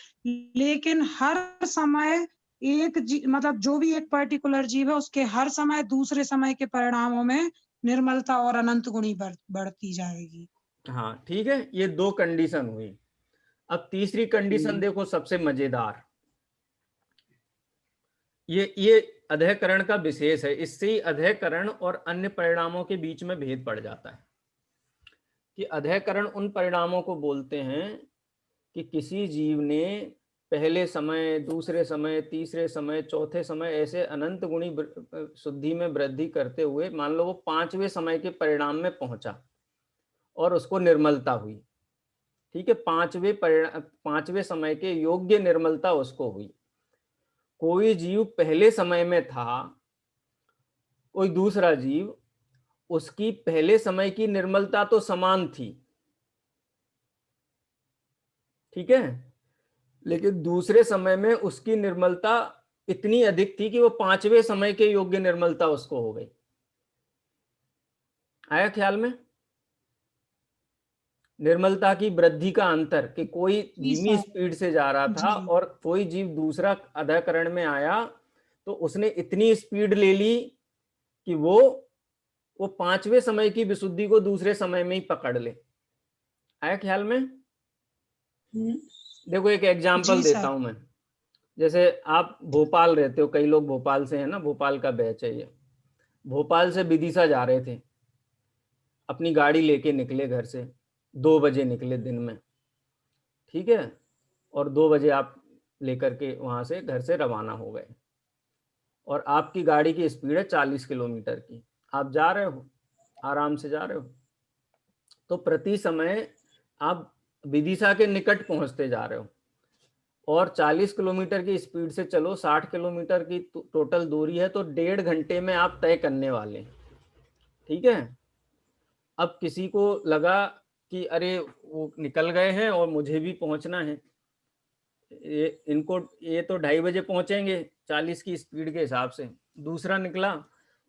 लेकिन हर समय एक मतलब जो भी एक पर्टिकुलर जीव है उसके हर समय दूसरे समय के परिणामों में निर्मलता और अनंत गुणी बढ़ती जाएगी। हाँ, ठीक है। ये दो कंडीशन हुई। अब तीसरी कंडीशन देखो, सबसे मजेदार। ये अधःकरण का विशेष है। इससे ही अधःकरण और अन्य परिणामों के बीच में भेद पड़ जाता है कि अधःकरण उन परिणामों को बोलते हैं कि किसी जीव ने पहले समय, दूसरे समय, तीसरे समय, चौथे समय ऐसे अनंत गुणी शुद्धि में वृद्धि करते हुए मान लो वो पांचवें समय के परिणाम में पहुंचा और उसको निर्मलता हुई, ठीक है। पांचवें समय के योग्य निर्मलता उसको हुई। कोई जीव पहले समय में था, कोई दूसरा जीव, उसकी पहले समय की निर्मलता तो समान थी, ठीक है, लेकिन दूसरे समय में उसकी निर्मलता इतनी अधिक थी कि वो पांचवें समय के योग्य निर्मलता उसको हो गई। आया ख्याल में? निर्मलता की वृद्धि का अंतर कि कोई धीमी स्पीड से जा रहा था और कोई जीव दूसरा अधःकरण में आया तो उसने इतनी स्पीड ले ली कि वो पांचवें समय की विशुद्धि को दूसरे समय में ही पकड़ ले। आया ख्याल में? देखो एक एग्जांपल देता हूं मैं। जैसे आप भोपाल रहते हो, कई लोग भोपाल से हैं ना, भोपाल का बैच है ये। भोपाल से विदिशा जा रहे थे, अपनी गाड़ी लेके निकले घर से, 2 बजे निकले दिन में, ठीक है, और 2 बजे आप लेकर के वहां से घर से रवाना हो गए और आपकी गाड़ी की स्पीड है 40 किलोमीटर की। आप जा रहे हो, आराम से जा रहे हो, तो प्रति समय आप विदिशा के निकट पहुंचते जा रहे हो और 40 किलोमीटर की स्पीड से चलो, 60 किलोमीटर की टोटल दूरी है, तो 1.5 घंटे में आप तय करने वाले हैं, ठीक है। अब किसी को लगा कि अरे वो निकल गए हैं और मुझे भी पहुंचना है, ये तो 2:30 बजे पहुंचेंगे 40 की स्पीड के हिसाब से। दूसरा निकला,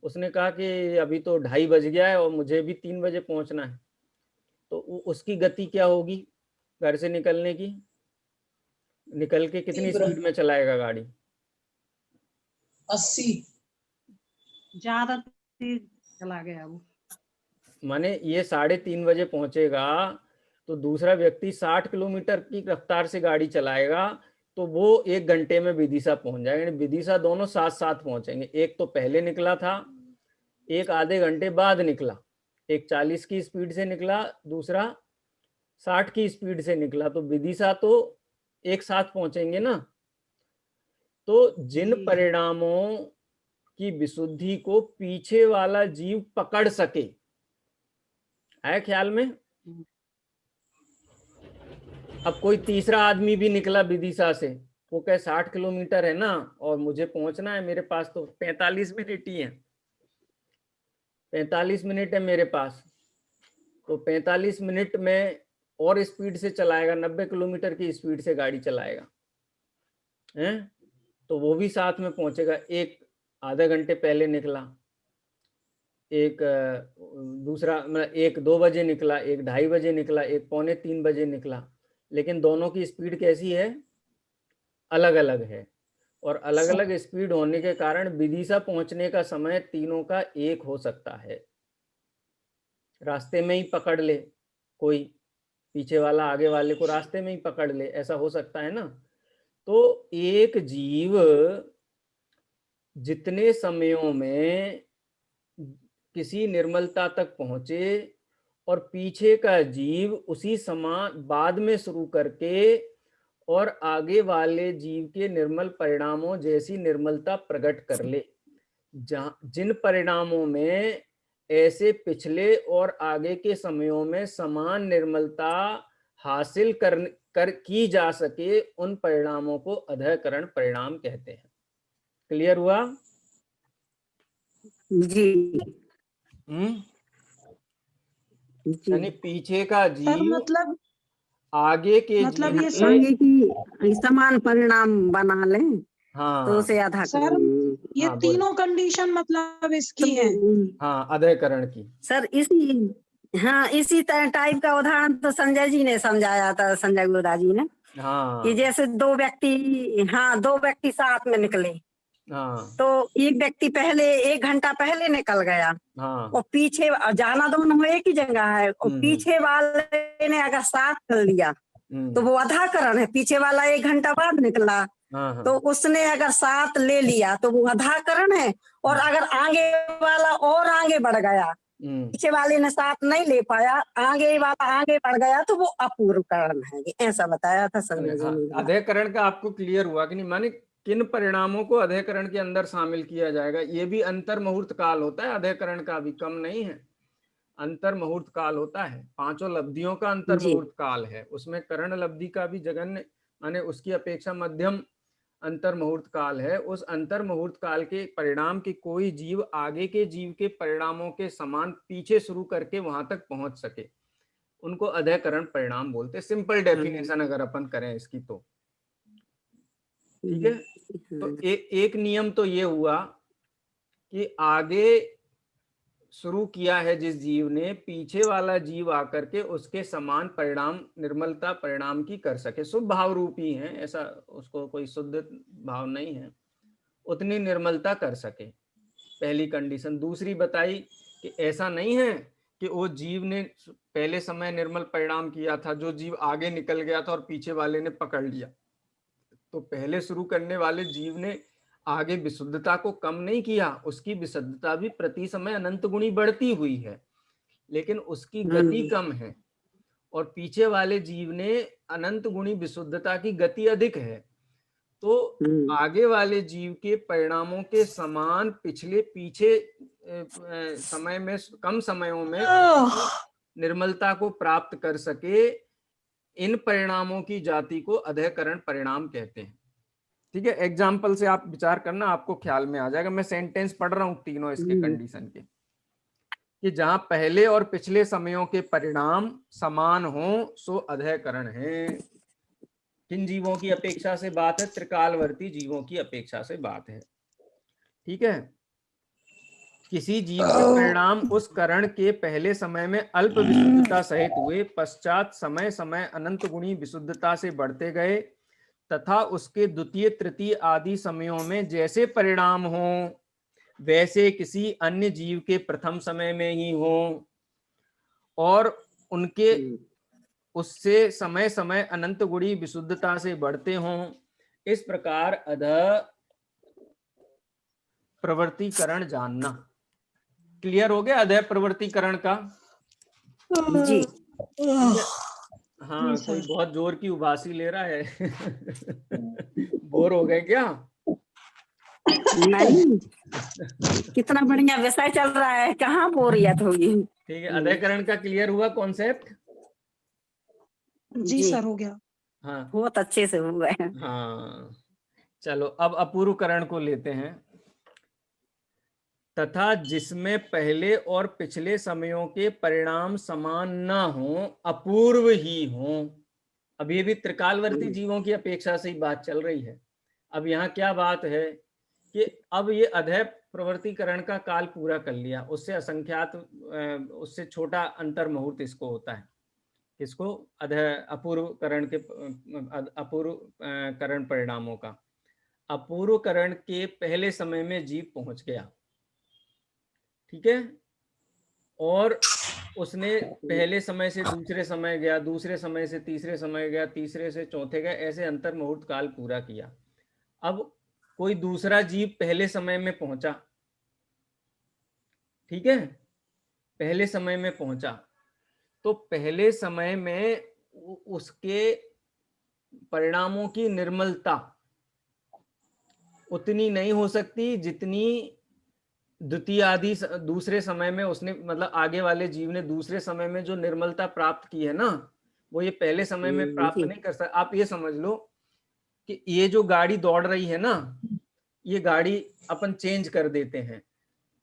उसने कहा कि अभी तो 2:30 बज गया है और मुझे भी 3 बजे पहुंचना है। तो उसकी गति क्या होगी घर से निकलने की? निकल के कितनी स्पीड में चलाएगा गाड़ी? 80। ज्यादा तेज चला गया वो। माने ये 3:30 बजे पहुंचेगा तो दूसरा व्यक्ति 60 किलोमीटर की रफ्तार से गाड़ी चलाएगा, तो वो 1 घंटे में विदिशा पहुंच जाएगा। यानी विदिशा दोनों साथ साथ पहुंचेंगे। एक तो पहले निकला था, एक आधे घंटे बाद निकला। एक 40 की स्पीड से निकला, दूसरा 60 की स्पीड से निकला, तो विदिशा तो एक साथ पहुंचेंगे ना। तो जिन परिणामों की विशुद्धि को पीछे वाला जीव पकड़ सके, है ख्याल में? अब कोई तीसरा आदमी भी निकला विदिशा से, वो कहे 60 किलोमीटर है ना और मुझे पहुंचना है, मेरे पास तो 45 मिनट ही है, 45 मिनट है मेरे पास, तो 45 मिनट में और स्पीड से चलाएगा, 90 किलोमीटर की स्पीड से गाड़ी चलाएगा, हैं? तो वो भी साथ में पहुंचेगा। एक आधे घंटे पहले निकला, एक दूसरा मतलब एक 2 बजे निकला, एक 2:30 बजे निकला, एक 2:45 बजे निकला, लेकिन दोनों की स्पीड कैसी है? अलग अलग है। और अलग अलग स्पीड होने के कारण विदिशा पहुंचने का समय तीनों का एक हो सकता है। रास्ते में ही पकड़ ले कोई, पीछे वाला आगे वाले को रास्ते में ही पकड़ ले, ऐसा हो सकता है ना। तो एक जीव जितने समयों में किसी निर्मलता तक पहुंचे और पीछे का जीव उसी समान बाद में शुरू करके और आगे वाले जीव के निर्मल परिणामों जैसी निर्मलता प्रकट कर ले, जिन परिणामों में ऐसे पिछले और आगे के समयों में समान निर्मलता हासिल कर की जा सके, उन परिणामों को अधःकरण परिणाम कहते हैं। क्लियर हुआ? जी यानी पीछे का जीव मतलब आगे के मतलब जीव ये से आगे की समान परिणाम बना ले, हाँ तो उसे आधा सर ये हाँ, बोलिए। तीनों कंडीशन मतलब इसकी है। हाँ, अधःकरण की। सर इसी टाइप का उदाहरण तो संजय जी ने समझाया था, संजय गुरुदास जी ने, हाँ कि जैसे दो व्यक्ति साथ में निकले, हाँ तो एक व्यक्ति पहले 1 घंटा पहले निकल गया हाँ और पीछे जाना दोनों एक ही जगह है, और पीछे वाले ने अगर साथ कर लिया तो वो अधःकरण है। पीछे वाला 1 घंटा बाद निकला, हाँ, तो उसने अगर साथ ले लिया तो वो अधःकरण है। और अगर आगे वाला और आगे बढ़ गया, पीछे वाले ने साथ नहीं ले पाया, आगे वाला आगे बढ़ गया, तो वो अपूर्वकरण है। ऐसा बताया था संजय जी ने। अधःकरण का आपको क्लियर हुआ कि नहीं? माने किन परिणामों को अधःकरण के अंदर शामिल किया जाएगा? ये भी अंतर मुहूर्त काल होता है, अधःकरण का भी कम नहीं है, अंतर मुहूर्त काल होता है। 5 लब्धियों का अंतर मुहूर्त काल है, उसमें करण लब्धि का भी जघन्य माने उसकी अपेक्षा मध्यम अंतर मुहूर्त काल है। उस अंतर मुहूर्त काल के परिणाम की कोई जीव आगे के जीव के परिणामों के समान पीछे शुरू करके वहां तक पहुंच सके, उनको अधःकरण परिणाम बोलते हैं। सिंपल डेफिनेशन अगर अपन करें इसकी तो ठीक है। तो एक नियम तो ये हुआ कि आगे शुरू किया है जिस जीव ने, पीछे वाला जीव आकर के उसके समान परिणाम निर्मलता परिणाम की कर सके। शुभ भाव रूपी है, ऐसा उसको कोई शुद्ध भाव नहीं है, उतनी निर्मलता कर सके, पहली कंडीशन। दूसरी बताई कि ऐसा नहीं है कि वो जीव ने पहले समय निर्मल परिणाम किया था, जो जीव आगे निकल गया था और पीछे वाले ने पकड़ लिया, तो पहले शुरू करने वाले जीव ने आगे विशुद्धता को कम नहीं किया, उसकी विशुद्धता भी प्रति समय अनंत गुणी बढ़ती हुई है, लेकिन उसकी गति कम है। और पीछे वाले जीव ने अनंत गुणी विशुद्धता की गति अधिक है, तो आगे वाले जीव के परिणामों के समान पीछे समय में कम समयों में निर्मलता को प्राप्त कर सके, इन परिणामों की जाति को अधःकरण परिणाम कहते हैं। ठीक है, एग्जाम्पल से आप विचार करना, आपको ख्याल में आ जाएगा। मैं सेंटेंस पढ़ रहा हूं तीनों इसके कंडीशन के। कि जहां पहले और पिछले समयों के परिणाम समान हो सो अधःकरण है। किन जीवों की अपेक्षा से बात है? त्रिकालवर्ती जीवों की अपेक्षा से बात है। ठीक है। किसी जीव के परिणाम उस करण के पहले समय में अल्प विशुद्धता सहित हुए, पश्चात समय समय अनंत गुणी विशुद्धता से बढ़ते गए तथा उसके द्वितीय तृतीय आदि समयों में जैसे परिणाम हो वैसे किसी अन्य जीव के प्रथम समय में ही हो और उनके उससे समय समय अनंत गुणी विशुद्धता से बढ़ते हों। इस प्रकार अधः प्रवर्तीकरण जानना। क्लियर हो गया अधः प्रवर्तीकरण का? जी। हाँ, जी, कोई सर। बहुत जोर की उबासी ले रहा है। बोर हो गए क्या? नहीं, कितना बढ़िया विषय चल रहा है, कहाँ बोरियत होगी। ठीक है, अधःकरण का क्लियर हुआ कॉन्सेप्ट? जी जी, सर, हो गया। हाँ बहुत अच्छे से हुआ है। हाँ, चलो अब अपूर्वकरण को लेते हैं। तथा जिसमें पहले और पिछले समयों के परिणाम समान न हो, अपूर्व ही हो। अब ये भी त्रिकालवर्ती जीवों की अपेक्षा से ही बात चल रही है। अब यहाँ क्या बात है कि अब ये अधः प्रवर्तीकरण का काल पूरा कर लिया, उससे असंख्यात उससे छोटा अंतर मुहूर्त इसको होता है। किसको? अधः अपूर्वकरण के अपूर्वकरण परिणामों का। अपूर्वकरण के पहले समय में जीव पहुंच गया, ठीक है, और उसने पहले समय से दूसरे समय गया, दूसरे समय से तीसरे समय गया, तीसरे से चौथे गया, ऐसे अंतर मुहूर्त काल पूरा किया। अब कोई दूसरा जीव पहले समय में पहुंचा, ठीक है, पहले समय में पहुंचा, तो पहले समय में उसके परिणामों की निर्मलता उतनी नहीं हो सकती जितनी द्वितीय आदि दूसरे समय में उसने, मतलब आगे वाले जीव ने दूसरे समय में जो निर्मलता प्राप्त की है ना, वो ये पहले समय में प्राप्त जी। नहीं कर सकता। आप ये समझ लो कि ये जो गाड़ी दौड़ रही है ना, ये गाड़ी अपन चेंज कर देते हैं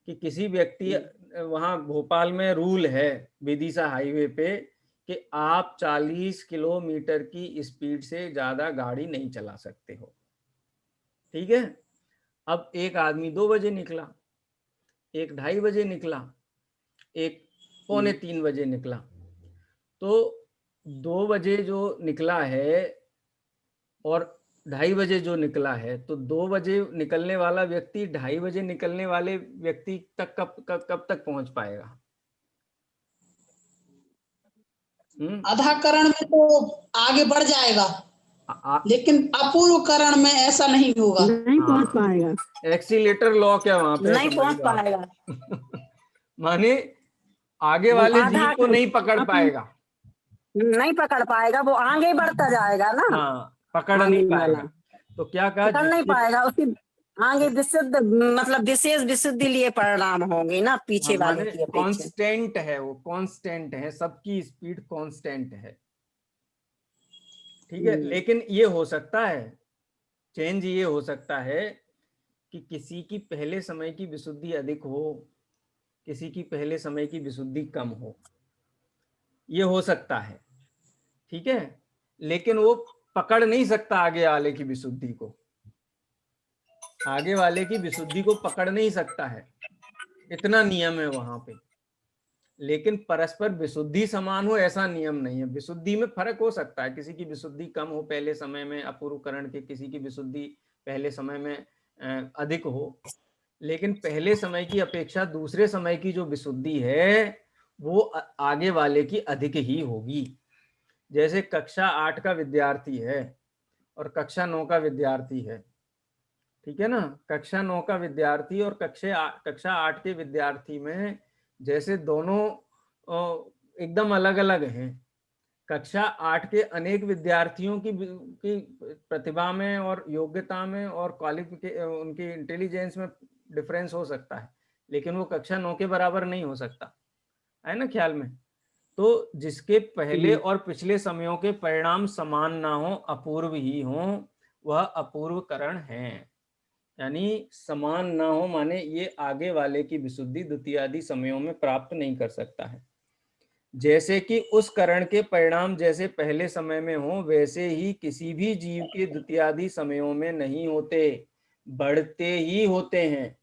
कि किसी व्यक्ति, वहां भोपाल में रूल है विदिशा हाईवे पे कि आप 40 किलोमीटर की स्पीड से ज्यादा गाड़ी नहीं चला सकते हो, ठीक है। अब एक आदमी 2 बजे निकला, एक 2:30 बजे निकला, एक 2:45 बजे निकला, तो 2 बजे जो निकला है और 2:30 बजे जो निकला है, तो 2 बजे निकलने वाला व्यक्ति 2:30 बजे निकलने वाले व्यक्ति तक कब तक पहुंच पाएगा? अधःकरण में तो आगे बढ़ जाएगा, लेकिन अपूर्वकरण में ऐसा नहीं होगा, नहीं पहुंच पाएगा, एक्सीलेटर लॉ क्या वहां पे? नहीं पहुंच पाएगा। माने आगे वाले जीव को नहीं पकड़ पाएगा, नहीं पकड़ पाएगा, वो आगे बढ़ता जाएगा ना। हाँ, पकड़ नहीं पाएगा। तो क्या कहा? पकड़ नहीं पाएगा, उसकी आगे विशुद्ध, मतलब विशेष विशुद्धि लिए परिणाम होंगे ना पीछे वाले की अपेक्षा। कांस्टेंट है, वो कांस्टेंट है, सबकी स्पीड कांस्टेंट है, ठीक है। लेकिन ये हो सकता है, चेंज ये हो सकता है कि किसी की पहले समय की विशुद्धि अधिक हो, किसी की पहले समय की विशुद्धि कम हो, ये हो सकता है, ठीक है। लेकिन वो पकड़ नहीं सकता आगे वाले की विशुद्धि को, आगे वाले की विशुद्धि को पकड़ नहीं सकता है, इतना नियम है वहां पे। लेकिन परस्पर विशुद्धि समान हो ऐसा नियम नहीं है। विशुद्धि में फर्क हो सकता है, किसी की विशुद्धि कम हो पहले समय में अपूर्वकरण के, किसी की विशुद्धि पहले समय में अधिक हो, लेकिन पहले समय की अपेक्षा दूसरे समय की जो विशुद्धि है वो आगे वाले की अधिक ही होगी। जैसे कक्षा 8 का विद्यार्थी है और कक्षा 9 का विद्यार्थी है, ठीक है ना। कक्षा 9 का विद्यार्थी और कक्षा 8 के विद्यार्थी में जैसे दोनों एकदम अलग अलग हैं, कक्षा 8 के अनेक विद्यार्थियों की प्रतिभा में और योग्यता में और उनकी इंटेलिजेंस में डिफरेंस हो सकता है, लेकिन वो कक्षा 9 के बराबर नहीं हो सकता, है ना ख्याल में। तो जिसके पहले और पिछले समयों के परिणाम समान ना हो, अपूर्व ही हो, वह अपूर्वकरण है। यानी समान ना हो माने ये आगे वाले की विशुद्धि द्वितीयादि समयों में प्राप्त नहीं कर सकता है। जैसे कि उस करण के परिणाम जैसे पहले समय में हो, वैसे ही किसी भी जीव के द्वितीयादि समयों में नहीं होते, बढ़ते ही होते हैं,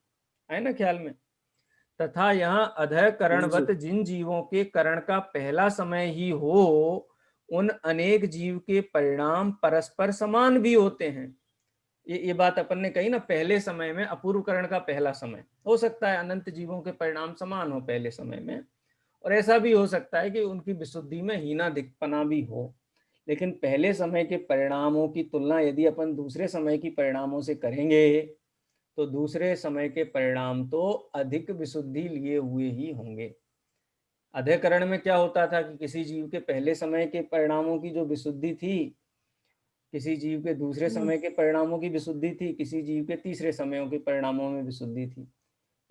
है ना ख्याल में। तथा यहाँ अधः करणवत जिन जीवों के करण का पहला समय ही हो, उन अनेक जीव के परिणाम परस्पर समान भी होते हैं। ये बात अपन ने कही ना, पहले समय में अपूर्व करण का पहला समय हो सकता है अनंत जीवों के परिणाम समान हो पहले समय में, और ऐसा भी हो सकता है कि उनकी विशुद्धि में हीनाधिकपना भी हो। लेकिन पहले समय के परिणामों की तुलना यदि अपन दूसरे समय की परिणामों से करेंगे तो दूसरे समय के परिणाम तो अधिक विशुद्धि लिए हुए ही होंगे। अधःकरण में क्या होता था कि किसी जीव के पहले समय के परिणामों की जो विशुद्धि थी, किसी जीव के दूसरे समय के परिणामों की विशुद्धि थी, किसी जीव के तीसरे समयों के परिणामों में विशुद्धि थी।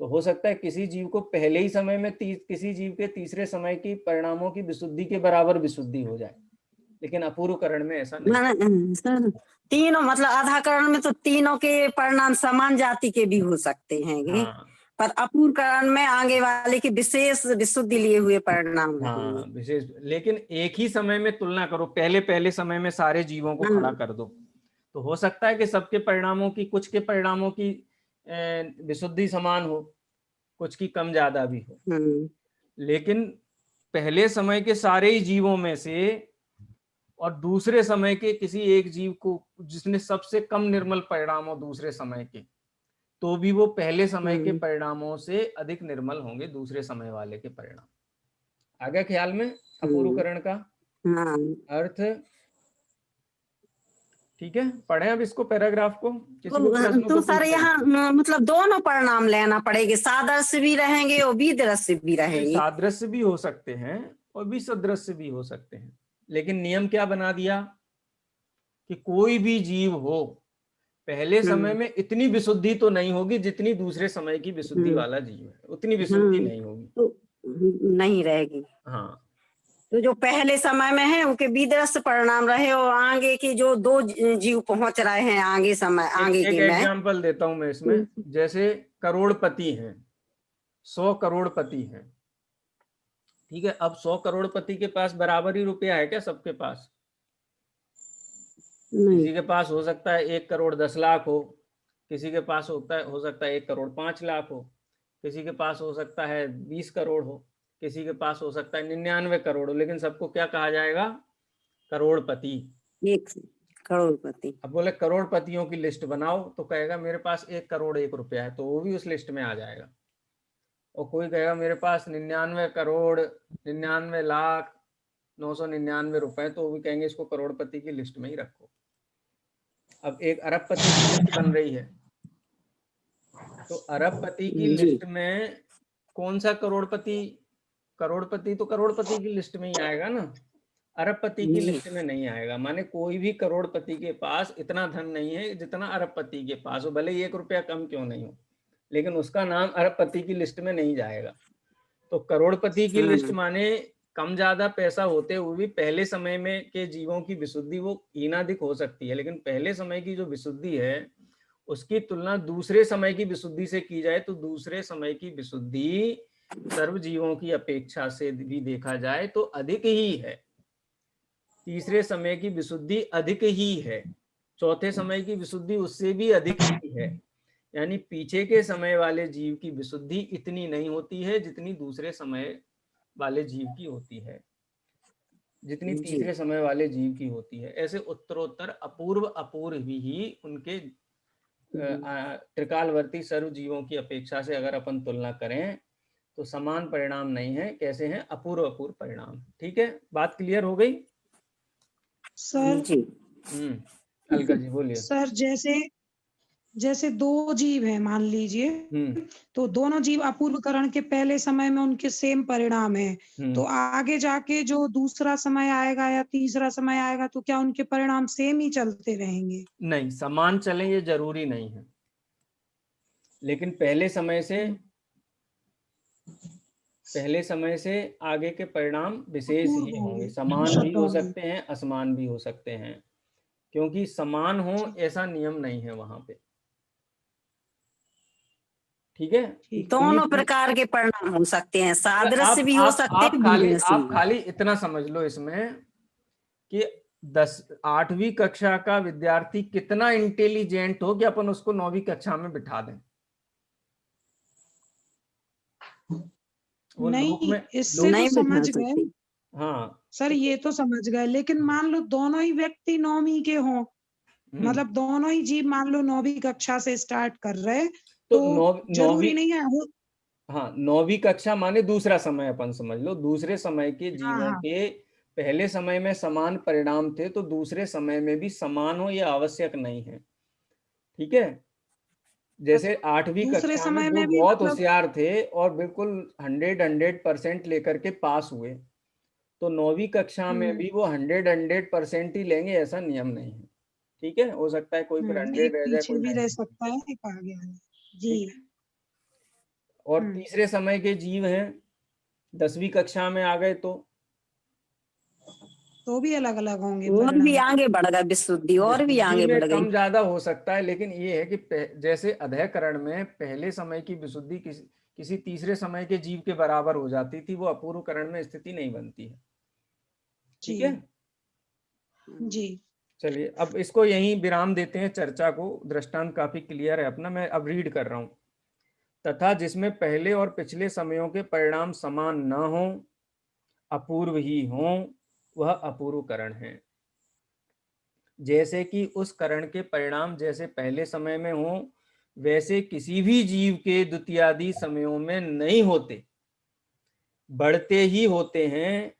तो हो सकता है किसी जीव को पहले ही समय में किसी जीव के तीसरे समय की परिणामों की विशुद्धि के बराबर विशुद्धि हो जाए, लेकिन अपूर्व करण में ऐसा नहीं। सर तीनों मतलब आधा करण में तो तीनों के परिणाम समान जाति के भी हो सकते हैं। हाँ। पर अपूर्व करण में आगे वाले की विशेष विशुद्धि लिए हुए परिणाम। हाँ विशेष, लेकिन एक ही समय में तुलना करो, पहले समय में सारे जीवों को खड़ा कर दो, तो हो सकता है कि सबके परिणामों की, कुछ के परिणामों की विशुद्धि समान हो, कुछ की कम ज्यादा भी हो। लेकिन पहले समय के सारे ही जीवों में से और दूसरे समय के किसी एक जीव को जिसने सबसे कम निर्मल परिणाम हो दूसरे समय के, तो भी वो पहले समय के परिणामों से अधिक निर्मल होंगे दूसरे समय वाले के परिणाम। आगे ख्याल में अपूर्वकरण का अर्थ ठीक है। पढ़े अब इसको पैराग्राफ को, किसी को प्रश्न तो सर यहाँ मतलब दोनों परिणाम लेना पड़ेगा, सादृश्य भी रहेंगे और विदृश्य भी रहेंगे। सादृश्य भी हो सकते हैं और विसदृश्य भी हो सकते हैं, लेकिन नियम क्या बना दिया कि कोई भी जीव हो पहले समय में इतनी विशुद्धि तो नहीं होगी जितनी दूसरे समय की विशुद्धि वाला जीव है, उतनी विशुद्धि नहीं होगी, तो नहीं रहेगी। हाँ, तो जो पहले समय में है उनके विदृश्य परिणाम रहे और आगे के जो दो जीव पहुंच रहे हैं आगे समय आगे एक के एग्जाम्पल देता हूं मैं इसमें। जैसे करोड़पति हैं, 100 करोड़पति हैं, ठीक है। अब 100 करोड़पति के पास बराबर ही रुपया है क्या सबके पास? किसी के पास हो सकता है 1 करोड़ 10 लाख हो, किसी के पास हो सकता है 1 करोड़ 5 लाख हो, किसी के पास हो सकता है 20 करोड़ हो, किसी के पास हो सकता है 99 करोड़ हो, लेकिन सबको क्या कहा जाएगा? करोड़पति। 1 करोड़पति। अब बोले करोड़पतियों की लिस्ट बनाओ, तो कहेगा मेरे पास 1 करोड़ 1 रुपया है, तो वो भी उस लिस्ट में आ जाएगा। और कोई कहेगा मेरे पास 99 करोड़ 99 लाख 999 रुपए, तो वो भी कहेंगे इसको करोड़पति की लिस्ट में ही रखो। अब एक अरबपति की लिस्ट बन रही है, तो अरबपति की लिस्ट में कौन सा करोड़पति? करोड़पति तो करोड़पति की लिस्ट में ही आएगा ना, अरबपति की लिस्ट में नहीं आएगा। माने कोई भी करोड़पति के पास इतना धन नहीं है जितना अरबपति के पास हो, भले 1 रुपया कम क्यों नहीं हो, लेकिन उसका नाम अरबपति की लिस्ट में नहीं जाएगा। तो करोड़पति की लिस्ट माने कम ज्यादा पैसा होते हुए भी पहले समय में के जीवों की विशुद्धि वो हीनाधिक हो सकती है, लेकिन पहले समय की जो विशुद्धि है उसकी तुलना दूसरे समय की विशुद्धि से की जाए तो दूसरे समय की विशुद्धि सर्व जीवों की अपेक्षा से भी देखा जाए तो अधिक ही है। तीसरे समय की विशुद्धि अधिक ही है, चौथे समय की विशुद्धि उससे भी अधिक ही है। यानी पीछे के समय वाले जीव की विशुद्धि इतनी नहीं होती है जितनी दूसरे समय वाले जीव की होती है, जितनी तीसरे समय वाले जीव की होती है। ऐसे उत्तरोत्तर अपूर्व ही उनके त्रिकालवर्ती सर्व जीवों की अपेक्षा से अगर अपन तुलना करें तो समान परिणाम नहीं है, कैसे हैं? अपूर्व परिणाम। ठीक है, बात क्लियर हो गई सर? अलका जी बोलिए। सर जैसे 2 जीव है मान लीजिए, तो दोनों जीव अपूर्वकरण के पहले समय में उनके सेम परिणाम है, तो आगे जाके जो दूसरा समय आएगा या तीसरा समय आएगा तो क्या उनके परिणाम सेम ही चलते रहेंगे? नहीं, समान चले ये जरूरी नहीं है, लेकिन पहले समय से आगे के परिणाम विशेष ही होंगे। समान भी हो सकते हैं, असमान भी हो सकते हैं, क्योंकि समान हो ऐसा नियम नहीं है वहां पे। ठीक है, दोनों प्रकार के परिणाम हो सकते हैं, सादृश्य भी हो सकते हैं, भिन्न से आप भी। खाली इतना समझ लो इसमें कि 8वीं कक्षा का विद्यार्थी कितना इंटेलिजेंट हो कि अपन उसको 9वीं कक्षा में बिठा दें। वो लूप नहीं, में इससे नहीं तो बिठा समझ गए सकते। हाँ सर, ये तो समझ गए, लेकिन मान लो दोनों ही व्यक्ति 9वीं के हों, मतलब दोनों ही जीव मान लो 9वीं कक्षा से स्टार्ट कर रहे, तो तो जरूरी नहीं है वो। हाँ 9वीं कक्षा माने दूसरा समय, अपन समझ लो दूसरे समय के जीवों हाँ। के पहले समय में समान परिणाम थे, तो दूसरे समय में भी समान हो यह आवश्यक नहीं है। ठीक है, जैसे 8वीं दूसरे कक्षा में समय दो में भी बहुत मतलब होशियार थे और बिल्कुल 100% लेकर के पास हुए, तो 9वीं कक्षा में भी वो 100% ही लेंगे, ऐसा नियम नहीं है। ठीक है, हो सकता है कोई फिर 100 एक रह जाए, पीछे कोई भी 90। रह सकता है, एक आगे आ जाए जी। ठीक है, और तीसरे समय के जीव हैं 10वीं कक्षा में आ गए तो भी अलग अलग होंगे और भी परिणाम। आगे बढ़ गए, विशुद्धि और भी आगे में बढ़ गई। कम ज्यादा हो सकता है, लेकिन ये है कि जैसे अधःकरण में पहले समय की विशुद्धि किसी तीसरे समय के जीव के बराबर हो जाती थी, वो अपूर्वकरण में स्थिति नहीं बनती है। ठीक है जी। चलिए, अब इसको यहीं विराम देते हैं चर्चा को। दृष्टांत काफी क्लियर है अपना, मैं अब रीड कर रहा हूं। तथा जिसमें पहले और पिछले समयों के परिणाम समान न हो, अपूर्व ही हो, वह अपूर्वकरण है। जैसे कि उस करण के परिणाम जैसे पहले समय में हो, वैसे किसी भी जीव के द्वितीयादि समयों में नहीं होते, बढ़ते ही होते हैं।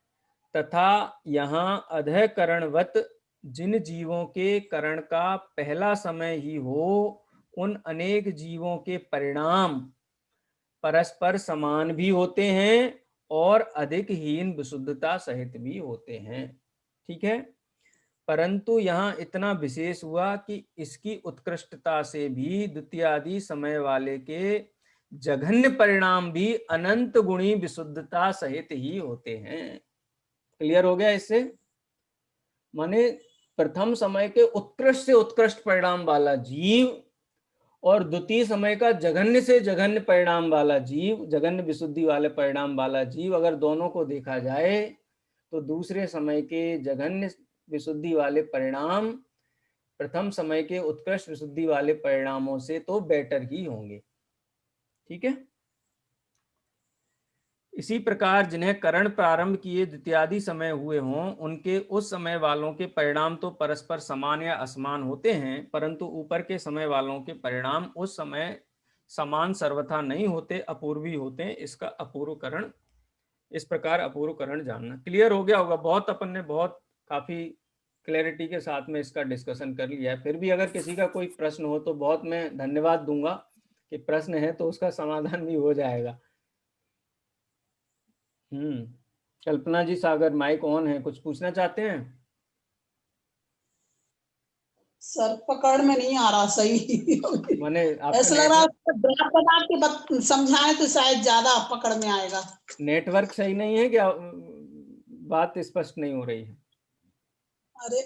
तथा यहाँ अधःकरणवत जिन जीवों के करण का पहला समय ही हो, उन अनेक जीवों के परिणाम परस्पर समान भी होते हैं और अधिक हीन विशुद्धता सहित भी होते हैं। ठीक है, परंतु यहाँ इतना विशेष हुआ कि इसकी उत्कृष्टता से भी द्वितीयादि समय वाले के जघन्य परिणाम भी अनंत गुणी विशुद्धता सहित ही होते हैं। क्लियर हो गया इससे? माने प्रथम समय के उत्कृष्ट से उत्कृष्ट परिणाम वाला जीव और द्वितीय समय का जघन्य से जघन्य परिणाम वाला जीव, जघन्य विशुद्धि वाले परिणाम वाला जीव, अगर दोनों को देखा जाए तो दूसरे समय के जघन्य विशुद्धि वाले परिणाम प्रथम समय के उत्कृष्ट विशुद्धि वाले परिणामों से तो बेटर ही होंगे। ठीक है, इसी प्रकार जिन्हें करण प्रारंभ किए द्वितीयादि समय हुए हों, उनके उस समय वालों के परिणाम तो परस्पर समान या असमान होते हैं, परंतु ऊपर के समय वालों के परिणाम उस समय समान सर्वथा नहीं होते, अपूर्वी होते हैं। इसका अपूर्वकरण, इस प्रकार अपूर्वकरण जानना। क्लियर हो गया होगा? बहुत अपन ने बहुत काफी क्लैरिटी के साथ में इसका डिस्कशन कर लिया है। फिर भी अगर किसी का कोई प्रश्न हो तो बहुत मैं धन्यवाद दूंगा कि प्रश्न है तो उसका समाधान भी हो जाएगा। कल्पना जी सागर, माइक ऑन है, कुछ पूछना चाहते हैं? सर पकड़ में नहीं आ रहा सही। माने ऐसा लग रहा है ग्राफ बना के समझाएं तो शायद ज्यादा पकड़ में आएगा। नेटवर्क सही नहीं है क्या? बात स्पष्ट नहीं हो रही है? अरे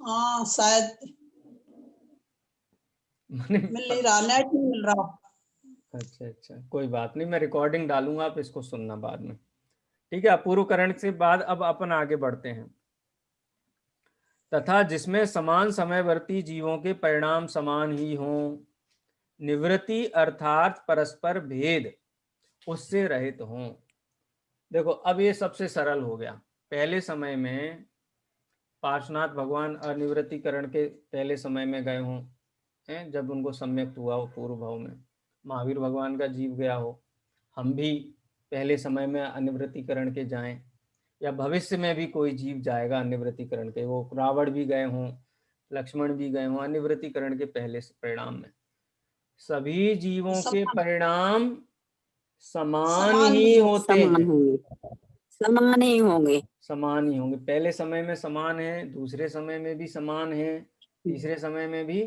हाँ शायद मिल नहीं रहा, नेट नहीं मिल रहा। अच्छा, कोई बात नहीं, मैं रिकॉर्डिंग डालूंगा, आप इसको सुनना बाद में। ठीक है, अपूर्वकरण से बाद अब अपन आगे बढ़ते हैं। तथा जिसमें समान समयवर्ती जीवों के परिणाम समान ही हों, निवृत्ति अर्थात परस्पर भेद उससे रहित हों। देखो, अब ये सबसे सरल हो गया। पहले समय में पार्श्वनाथ भगवान अनिवृत्तिकरण के पहले समय में गए हों, जब उनको सम्यक हुआ हो पूर्व भाव में, महावीर भगवान का जीव गया हो, हम भी पहले समय में अनिवृत्तिकरण के जाएं, या भविष्य में भी कोई जीव जाएगा अनिवृत्तिकरण के, वो रावण भी गए हों, लक्ष्मण भी गए हों अनिवृत्तिकरण के पहले परिणाम में, सभी जीवों के परिणाम समान ही होते हैं। समान ही होंगे। समान ही होंगे। पहले समय में समान है, दूसरे समय में भी समान है, तीसरे समय में भी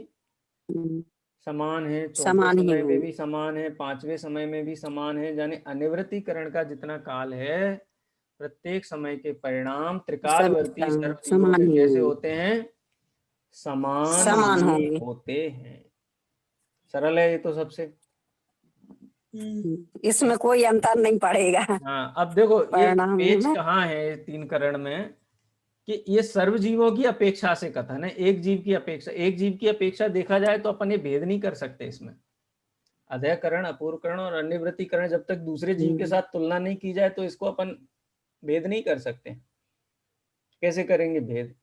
समान है, चौथे समय में भी समान है, पांचवें समय में भी समान है। यानी अनिवृत्तिकरण का जितना काल है, प्रत्येक समय के परिणाम त्रिकालवर्ती सर्वजीवों के कैसे होते हैं? समान ही होते हैं। सरल है ये तो सबसे। इसमें कोई अंतर नहीं पड़ेगा। हाँ, अब देखो ये परिणाम पेच में कहाँ है तीन करण में कि ये सर्व जीवों की अपेक्षा से कथन है, एक जीव की अपेक्षा। एक जीव की अपेक्षा देखा जाए तो अपन ये भेद नहीं कर सकते इसमें। अधःकरण, अपूर्वकरण और अन्यवृत्तिकरण जब तक दूसरे जीव के साथ तुलना नहीं की जाए तो इसको अपन भेद नहीं कर सकते। कैसे करेंगे भेद?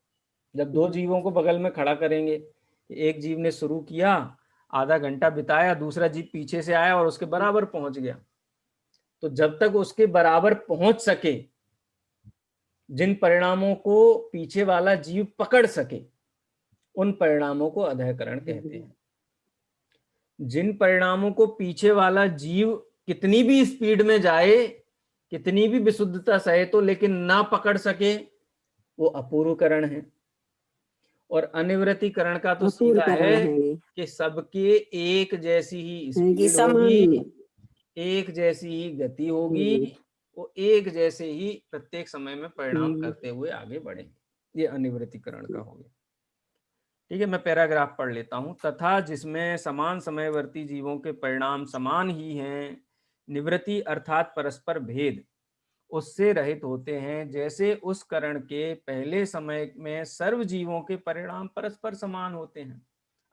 जब दो जीवों को बगल में खड़ा करेंगे, एक जीव ने शुरू किया, आधा घंटा बिताया, दूसरा जीव पीछे से आया और उसके बराबर पहुंच गया, तो जब तक उसके बराबर पहुंच सके, जिन परिणामों को पीछे वाला जीव पकड़ सके, उन परिणामों को अधःकरण कहते हैं। जिन परिणामों को पीछे वाला जीव कितनी भी स्पीड में जाए, कितनी भी विशुद्धता सहे तो लेकिन ना पकड़ सके, वो अपूर्वकरण है। और अनिवृत्तिकरण का तो सीधा है कि सबके एक जैसी ही स्पीड होगी, एक जैसी ही गति होगी, वो एक जैसे ही प्रत्येक समय में परिणाम करते हुए आगे बढ़ेंगे। ये अनिवृत्तिकरण का हो गया। ठीक है, मैं पैराग्राफ पढ़ लेता हूं। तथा जिसमें समान समयवर्ती जीवों के परिणाम समान ही हैं, निवृत्ति अर्थात परस्पर भेद उससे रहित होते हैं, जैसे उस करण के पहले समय में सर्व जीवों के परिणाम परस्पर समान होते हैं।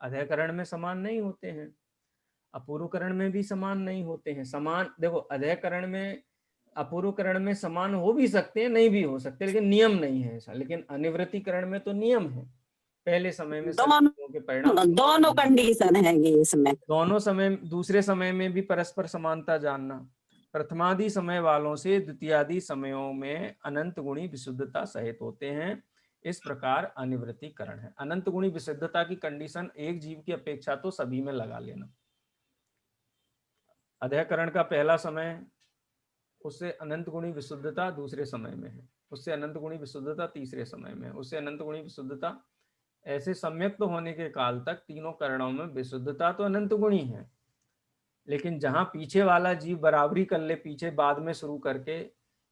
अधःकरण में समान नहीं होते हैं, अपूर्वकरण में भी समान नहीं होते हैं। समान देखो, अधःकरण में, अपूर्वकरण में समान हो भी सकते हैं, नहीं भी हो सकते, लेकिन नियम नहीं है ऐसा। लेकिन अनिवृत्तिकरण में तो नियम है, पहले समय में के परिणाम दोनों कंडीशन है ये इसमें। दोनों समय, दूसरे समय में भी परस्पर समानता जानना। प्रथमादि समय वालों से द्वितीयादि समयों में अनंत गुणी विशुद्धता सहित होते हैं। इस प्रकार अनिवृत्तिकरण है। अनंत गुणी विशुद्धता की कंडीशन एक जीव की अपेक्षा तो सभी में लगा लेना। अधःकरण का पहला समय, उससे अनंत गुणी विशुद्धता दूसरे समय में है, उससे अनंत गुणी विशुद्धता तीसरे समय में है, उससे अनंत गुणी विशुद्धता, ऐसे सम्यक्त होने के काल तक तीनों करणों में विशुद्धता तो अनंत गुणी है। लेकिन जहां पीछे वाला जीव बराबरी कर ले, पीछे बाद में शुरू करके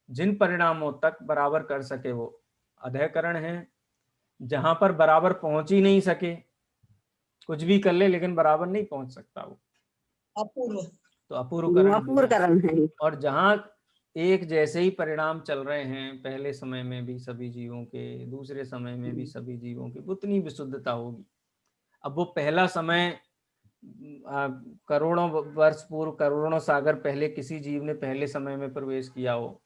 जिन परिणामों तक बराबर कर सके, वो अधःकरण है। जहां पर बराबर पहुंच ही नहीं सके, कुछ भी कर ले लेकिन बराबर नहीं पहुंच सकता, वो अपूर्व, तो अपूर्वकरण है। और जहां एक जैसे ही परिणाम चल रहे हैं, पहले समय में भी सभी जीवों के, दूसरे समय में भी सभी जीवों की, उतनी विशुद्धता होगी। अब वो पहला समय करोड़ों वर्ष पूर्व, करोड़ों सागर पहले किसी जीव ने पहले समय में प्रवेश किया हो,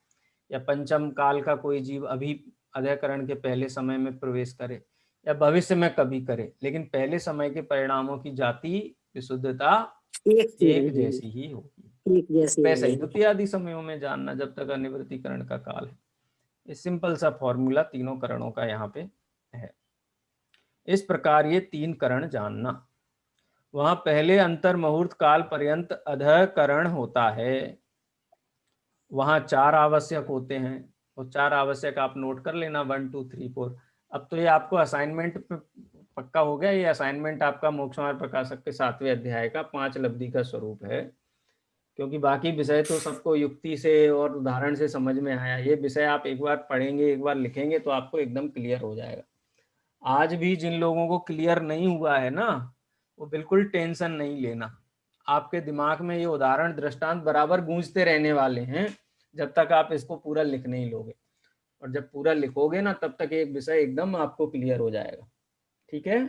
या पंचम काल का कोई जीव अभी अधःकरण के पहले समय में प्रवेश करे, या भविष्य में कभी करे, लेकिन पहले समय के परिणामों की जाति विशुद्धता एक जैसी ही होगी। एक जैसी वैसे ही द्वितीयादि समयों में जानना, जब तक अनिवृत्तिकरण का काल है। ये सिंपल सा फॉर्मूला तीनों करणों का यहाँ पे है। इस प्रकार ये तीन करण जानना। वहां पहले अंतर मुहूर्त काल पर्यंत अधःकरण होता है, वहां चार आवश्यक होते हैं। वो चार आवश्यक आप नोट कर लेना, 1 2 3 4। अब तो ये आपको असाइनमेंट पे पक्का हो गया। ये असाइनमेंट आपका मोक्ष मार्ग प्रकाशक के 7वें अध्याय का 5 लब्धि का स्वरूप है, क्योंकि बाकी विषय तो सबको युक्ति से और उदाहरण से समझ में आया। ये विषय आप एक बार पढ़ेंगे, एक बार लिखेंगे तो आपको एकदम क्लियर हो जाएगा। आज भी जिन लोगों को क्लियर नहीं हुआ है ना, वो बिल्कुल टेंशन नहीं लेना। आपके दिमाग में ये उदाहरण दृष्टांत बराबर गूंजते रहने वाले हैं जब तक आप इसको पूरा लिख नहीं लोगे। और जब पूरा लिखोगे ना, तब तक एक विषय एकदम आपको क्लियर हो जाएगा। ठीक है,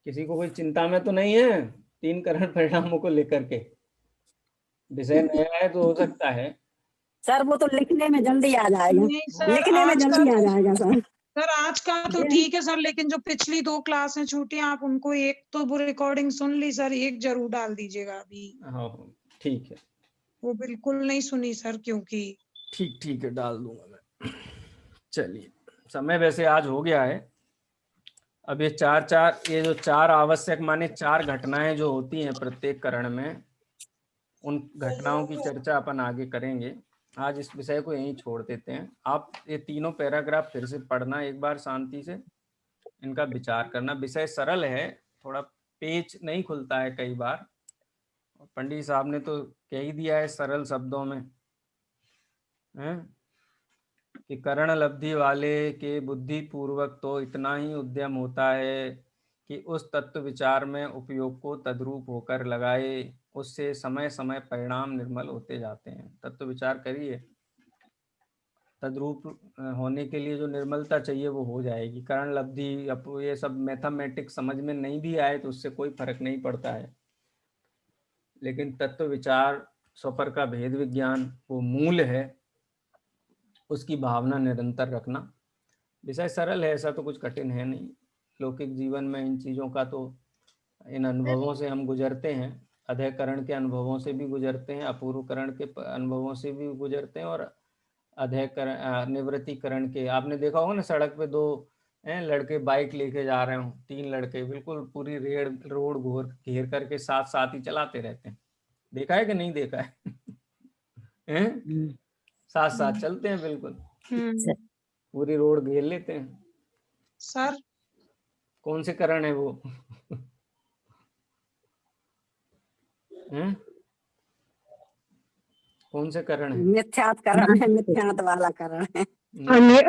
किसी को कोई चिंता में तो नहीं है तीन करण परिणामों को लेकर के? विषय नया है तो हो सकता है सर, वो तो लिखने में जल्दी आ जाएगा। नहीं सर, लिखने में जल्दी आ जाएगा सर। सर आज का तो ठीक है सर, लेकिन जो पिछली 2 क्लासें छूटी, आप उनको एक तो वो रिकॉर्डिंग सुन ली सर, एक जरूर डाल दीजिएगा अभी। हाँ ठीक है, वो बिल्कुल नहीं सुनी सर, क्योंकि ठीक है, डाल दूंगा मैं। चलिए, समय वैसे आज हो गया है। अब ये ये जो चार आवश्यक माने चार घटनाएं जो होती हैं प्रत्येक करण में, उन घटनाओं की चर्चा अपन आगे करेंगे। आज इस विषय को यहीं छोड़ देते हैं। आप ये तीनों पैराग्राफ फिर से पढ़ना एक बार, शांति से इनका विचार करना। विषय सरल है, थोड़ा पेज नहीं खुलता है कई बार। पंडित साहब ने तो कह ही दिया है सरल शब्दों में, हैं कि करण लब्धि वाले के बुद्धि पूर्वक तो इतना ही उद्यम होता है कि उस तत्व विचार में उपयोग को तद्रूप होकर लगाए, उससे समय समय परिणाम निर्मल होते जाते हैं। तत्व विचार करिए, तद्रूप होने के लिए जो निर्मलता चाहिए वो हो जाएगी। करण लब्धि, अब ये सब मैथमेटिक्स समझ में नहीं भी आए तो उससे कोई फर्क नहीं पड़ता है, लेकिन तत्व विचार, स्वपर का भेद विज्ञान वो मूल है, उसकी भावना निरंतर रखना। विषय सरल है, ऐसा तो कुछ कठिन है नहीं। लौकिक जीवन में इन चीज़ों का तो, इन अनुभवों से हम गुजरते हैं, अध्ययकरण के अनुभवों से भी गुजरते हैं, अपूर्वकरण के अनुभवों से भी गुजरते हैं, और अध्ययकरण निवृत्तिकरण के। आपने देखा होगा ना, सड़क पे दो लड़के बाइक लेके जा रहे हो, 3 लड़के बिल्कुल पूरी रोड घेर करके साथ साथ ही चलाते रहते हैं। देखा है कि नहीं देखा है? हैं? साथ साथ चलते हैं बिल्कुल, पूरी रोड घेर लेते हैं। सर कौन से करण है वो? हैं? कौन से करण है? मिथ्यात करण है, मिथ्यात वाला करण है,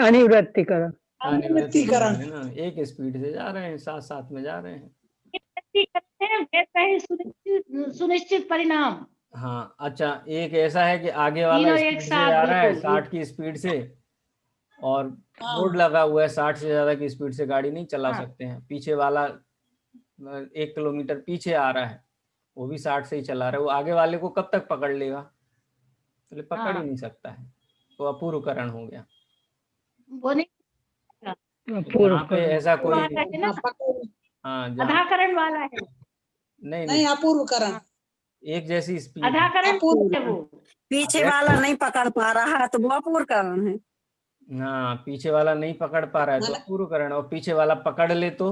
अनिवृत्तिकरण। अनिवृत्तिकरण है ना, एक स्पीड से जा रहे हैं, साथ साथ में जा रहे हैं। वैसा ही सुनिश्चित परिणाम। हाँ अच्छा, एक ऐसा है कि आगे वाला तीनों स्पीड एक से साथ जा रहा है, बिल्कुल। 60 की स्पीड से, और हाँ। बोर्ड लगा हुआ है 60 से ज्यादा की स्पीड से गाड़ी नहीं चला हाँ। सकते हैं। पीछे वाला 1 किलोमीटर पीछे आ रहा है, वो भी 60 से ही चला रहा है, वो आगे वाले को कब तक पकड़ लेगा? तो पकड़ ही नहीं सकता है, तो अपूर्वकरण हो गया। वो नहीं, जहाँ पे ऐसा कोई, वाला है ना, हाँ जहाँ, अधाकरण वाला है। नहीं अपूर्वकरण, एक जैसी स्पीड, अधाकरण है वो। पीछे वाला नहीं पकड़ पा रहा है तो वो अपूर्वकरण है। हाँ पीछे वाला नहीं पकड़ पा रहा है तो अपूर्वकरण, और पीछे वाला पकड़ ले तो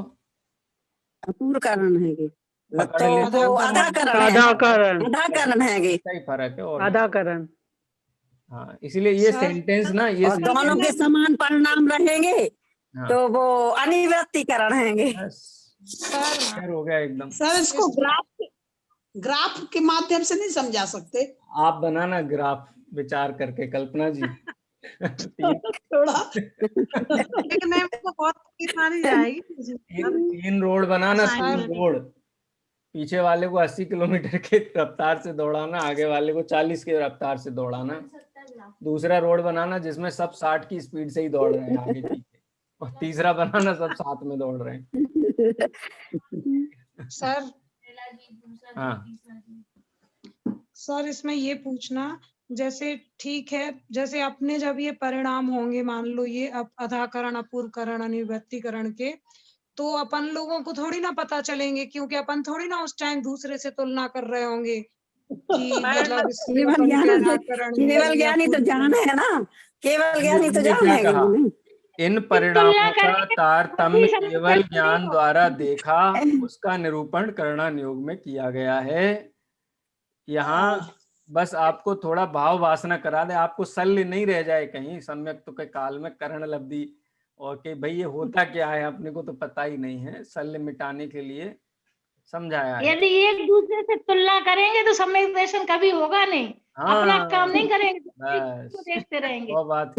अपूर्वकरण है ये, पकड़ तो ले वो अधाकरण है, अधाकरण है ये, सही फर्क है। और अधाकरण। हाँ, इसलिए ये सेंटेंस ना, ये और दोनों के समान परिणाम रहेंगे हाँ, तो वो अनिवृत्तिकरण हैंगे। सर हो गया एकदम। सर इसको ग्राफ के माध्यम से नहीं समझा सकते? आप बनाना ग्राफ विचार करके, कल्पना जी। थोड़ा देखने में तो बहुत आसानी जाएगी। 3 रोड बनाना, 3 रोड, पीछे वाले को 80 किलोमीटर के रफ्तार से दौड़ाना, आगे वाले को 40 के रफ्तार से दौड़ाना। दूसरा रोड बनाना जिसमें सब 60 की स्पीड से ही दौड़ रहे हैं आगे पीछे, और तीसरा बनाना सब साथ में दौड़ रहे हैं। सर हाँ सर इसमें ये पूछना, जैसे ठीक है, जैसे अपने जब ये परिणाम होंगे, मान लो ये अधाकरण, अपूर्वकरण, अनिवृत्तिकरण के, तो अपन लोगों को थोड़ी ना पता चलेंगे, क्योंकि अपन थोड़ी ना उस टाइम दूसरे से तुलना कर रहे होंगे कि मतलब केवल ज्ञानी तो जान है ना, केवल ज्ञानी तो जान है। इन परिणामों का तारतम्य केवल ज्ञान द्वारा देखा, उसका निरूपण करणान योग में किया गया है। यहाँ बस आपको थोड़ा भाव वासना करा दे, आपको शल्य नहीं रह जाए कहीं सम्यक तो के काल में करण लब्धि, और कि भाई ये होता क्या है अपने को तो पता ही नहीं है, शल्य मिटाने के लिए समझाया है। यदि एक दूसरे से तुलना करेंगे तो सम्यक दर्शन कभी होगा नहीं। हाँ, अपना काम नहीं करेंगे, बस देखते रहेंगे। वो बात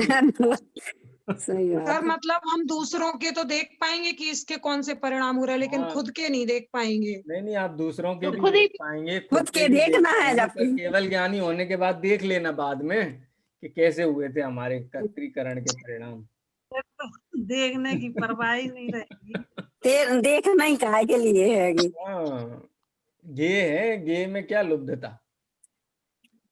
सही बात सर मतलब हम दूसरों के तो देख पाएंगे कि इसके कौन से परिणाम हो रहे हैं, लेकिन खुद के नहीं देख पाएंगे। नहीं, आप दूसरों के तो भी खुद ही देख पाएंगे, खुद के देखना है। जब केवल ज्ञानी होने के बाद देख लेना बाद में कि कैसे हुए थे हमारे कर्तृकरण के परिणाम। देखने की परवाह ही नहीं रहेगी। देखना ही काहे के लिए है। गे है, गे में क्या लुब्धता,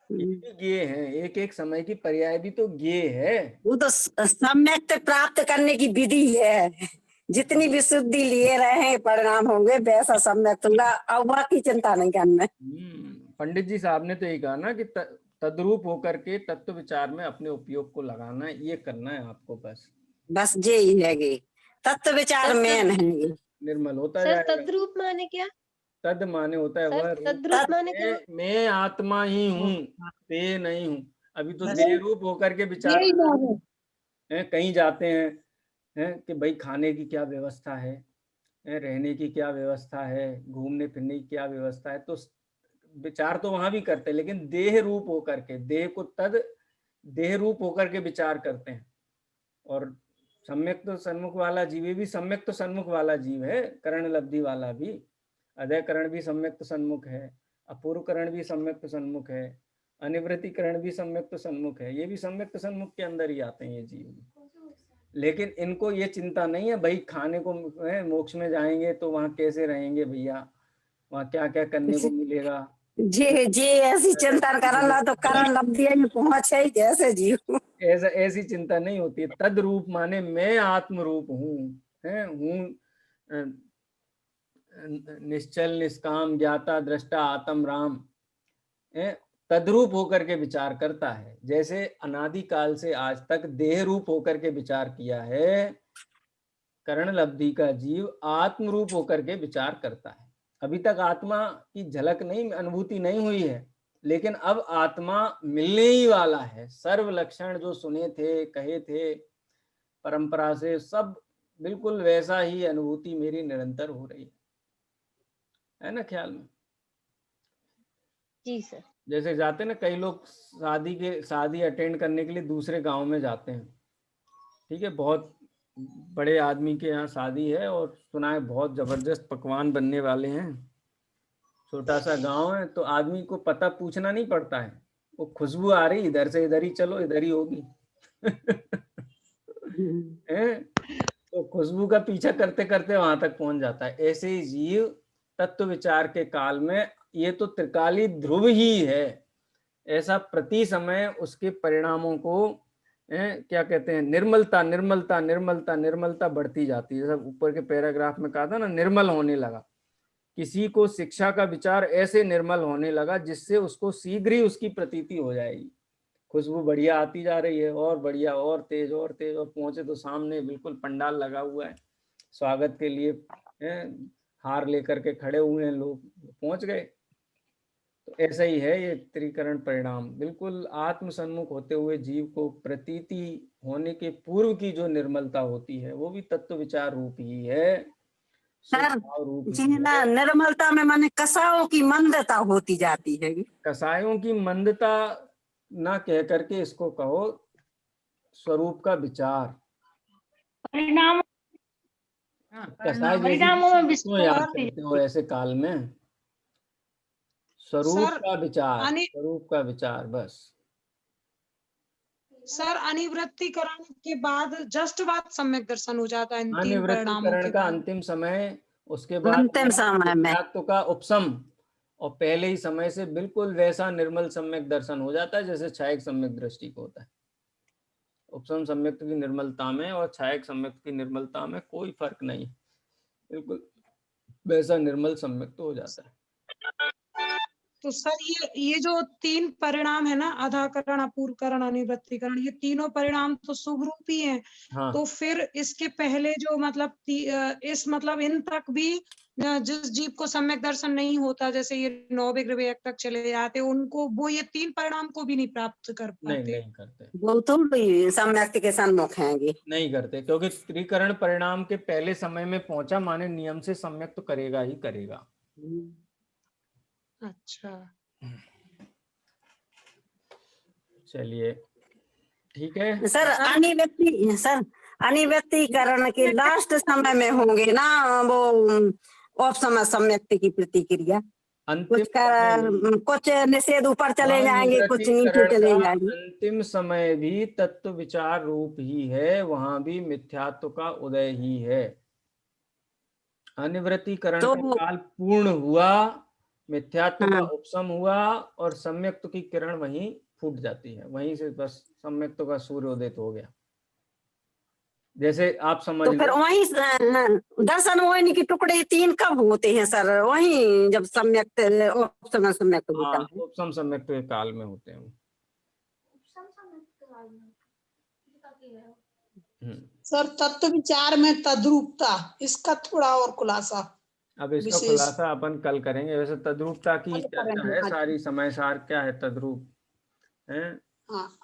गे है, एक एक समय की पर्याय भी तो गे है। वो तो सम्यक प्राप्त करने की विधि है, जितनी विशुद्धि लिए रहे हैं परिणाम होंगे वैसा सम्यक अव्वा की चिंता नहीं करना। पंडित जी साहब ने तो यही कहा ना कि तद्रूप होकर के तत्व विचार में अपने उपयोग को लगाना, ये करना है आपको, बस ये ही है, तत्व विचार मेन है। निर्मल होता जाएगा। तद्रूप माने क्या? तद माने होता है वह, तद्रूप माने क्या? मैं आत्मा ही हूँ, ते नहीं हूँ। अभी तो देह रूप होकर के विचार कहीं जाते हैं कि भाई खाने की क्या व्यवस्था है, रहने की क्या व्यवस्था है, घूमने फिरने की क्या व्यवस्था है, तो विचार तो वहां भी करते हैं, लेकिन देह रूप होकर के, देह को देह रूप होकर के विचार करते हैं। और सम्यक तो सन्मुख वाला जीव भी सम्यक तो सन्मुख वाला जीव है, करण लब्धि वाला भी। अदय करण भी सम्यक तो सन्मुख है, अपूर्व करण भी सम्यक तो सन्मुख है, अनिवृत्ति करण भी सम्यक तो सन्मुख है। ये भी सम्यक तो सन्मुख के अंदर ही आते हैं ये जीव। लेकिन इनको ये चिंता नहीं है भाई खाने को मोक्ष में जाएंगे तो वहां कैसे रहेंगे भैया, वहां क्या क्या करने को मिलेगा। जी ऐसी चिंता कर ला तो करण लब्धि में पहुंचे ही जैसे जीव। ऐसी चिंता नहीं होती। तद रूप माने मैं आत्म रूप हूँ, निश्चल निष्काम ज्ञाता दृष्टा आत्म राम, तद्रूप होकर के विचार करता है। जैसे अनादिकाल से आज तक देह रूप होकर के विचार किया है, करण लब्धि का जीव आत्म रूप होकर के विचार करता है। अभी तक आत्मा की झलक नहीं, अनुभूति नहीं हुई है, लेकिन अब आत्मा मिलने ही वाला है। सर्व लक्षण जो सुने थे, कहे थे परंपरा से, सब बिल्कुल वैसा ही अनुभूति मेरी निरंतर हो रही है ना ख्याल में? जी सर। जैसे जाते ना कई लोग शादी अटेंड करने के लिए दूसरे गांव में जाते हैं, ठीक है, बहुत बड़े आदमी के यहाँ शादी है और सुना है बहुत जबरदस्त पकवान बनने वाले हैं, छोटा सा गांव है, तो आदमी को पता पूछना नहीं पड़ता है, वो खुशबू आ रही इधर से इधर ही चलो, इधर ही होगी। तो खुशबू का पीछा करते करते वहां तक पहुंच जाता है। ऐसे ही जीव तत्व विचार के काल में ये तो त्रिकाली ध्रुव ही है, ऐसा प्रति समय उसके परिणामों को क्या कहते हैं, निर्मलता निर्मलता निर्मलता निर्मलता बढ़ती जाती है। जैसा ऊपर के पैराग्राफ में कहा था ना, निर्मल होने लगा। किसी को शिक्षा का विचार ऐसे निर्मल होने लगा जिससे उसको शीघ्र ही उसकी प्रतीति हो जाएगी। खुशबू बढ़िया आती जा रही है और बढ़िया और तेज और तेज, और पहुंचे तो सामने बिल्कुल पंडाल लगा हुआ है, स्वागत के लिए हार लेकर के खड़े हुए हैं लोग, पहुंच गए। तो ऐसा ही है ये त्रिकरण परिणाम। बिल्कुल आत्म सन्मुख होते हुए जीव को प्रतीति होने के पूर्व की जो निर्मलता होती है वो भी तत्व विचार रूप ही है, सर रूप जी ना, निर्मलता में माने कसायों की मंदता होती जाती है। कसायों की मंदता ना कह करके इसको कहो स्वरूप का विचार। परिणाम परिणामों में याद करते हो ऐसे काल में, स्वरूप का विचार, स्वरूप का विचार बस। सर अनिवृत्तिकरण के बाद जस्ट बाद सम्यक दर्शन हो जाता है इन तीन परिणामों अनिवृत्तिकरण के का बाद। अंतिम समय, उसके बाद अंतिम समय में का उपशम, और पहले ही समय से बिल्कुल वैसा निर्मल सम्यक दर्शन हो जाता है जैसे छायक सम्यक दृष्टि को होता है। उपशम सम्यक की निर्मलता में और छायक सम्यक की निर्मलता में कोई फर्क नहीं, बिल्कुल वैसा निर्मल सम्यक हो जाता है। तो सर ये जो तीन परिणाम है ना, अधाकरण, अपूर्वकरण, अनिवृत्तिकरण, ये तीनों परिणाम तो शुभ रूप ही हैं। हाँ। तो फिर इसके पहले जो मतलब इन तक भी जिस जीव को सम्यक दर्शन नहीं होता, जैसे ये 9 विवेक तक चले जाते, उनको वो ये तीन परिणाम को भी नहीं प्राप्त कर पाते। नहीं करते, वो तो सम्यक के सन्मुख हैं, नहीं करते, क्योंकि त्रिकरण परिणाम के पहले समय में पहुंचा माने नियम से सम्यक तो करेगा ही करेगा। अच्छा चलिए ठीक है सर। अनिव्यक्तिकरण के लास्ट समय में होंगे ना वो औपसमय सम्यक की प्रतिक्रिया, कुछ निषेध ऊपर चले जाएंगे, कुछ नीचे चले जाएंगे। अंतिम समय भी तत्व विचार रूप ही है, वहां भी मिथ्यात्व का उदय ही है। अनिवृत्तिकरण का काल पूर्ण हुआ, मिथ्यात्व का उपशम हुआ और सम्यक्त्व की किरण वहीं फूट जाती है, वहीं से बस सम्यक्त्व का सूर्योदय हो गया। जैसे आप समझ तो फिर वहीं दर्शन मोहिनी के टुकड़े तीन कब होते हैं सर? वहीं जब सम्यक उपशम सम्यक होता है। उपशम सम्यक के काल में होते हैं। सर तत्व विचार में तद्रूपता, इसका थोड़ा और खुलासा। अब इसका खुलासा अपन कल करेंगे। वैसे तद्रूपता की चर्चा है सारी, समय सार क्या है तद्रूप है।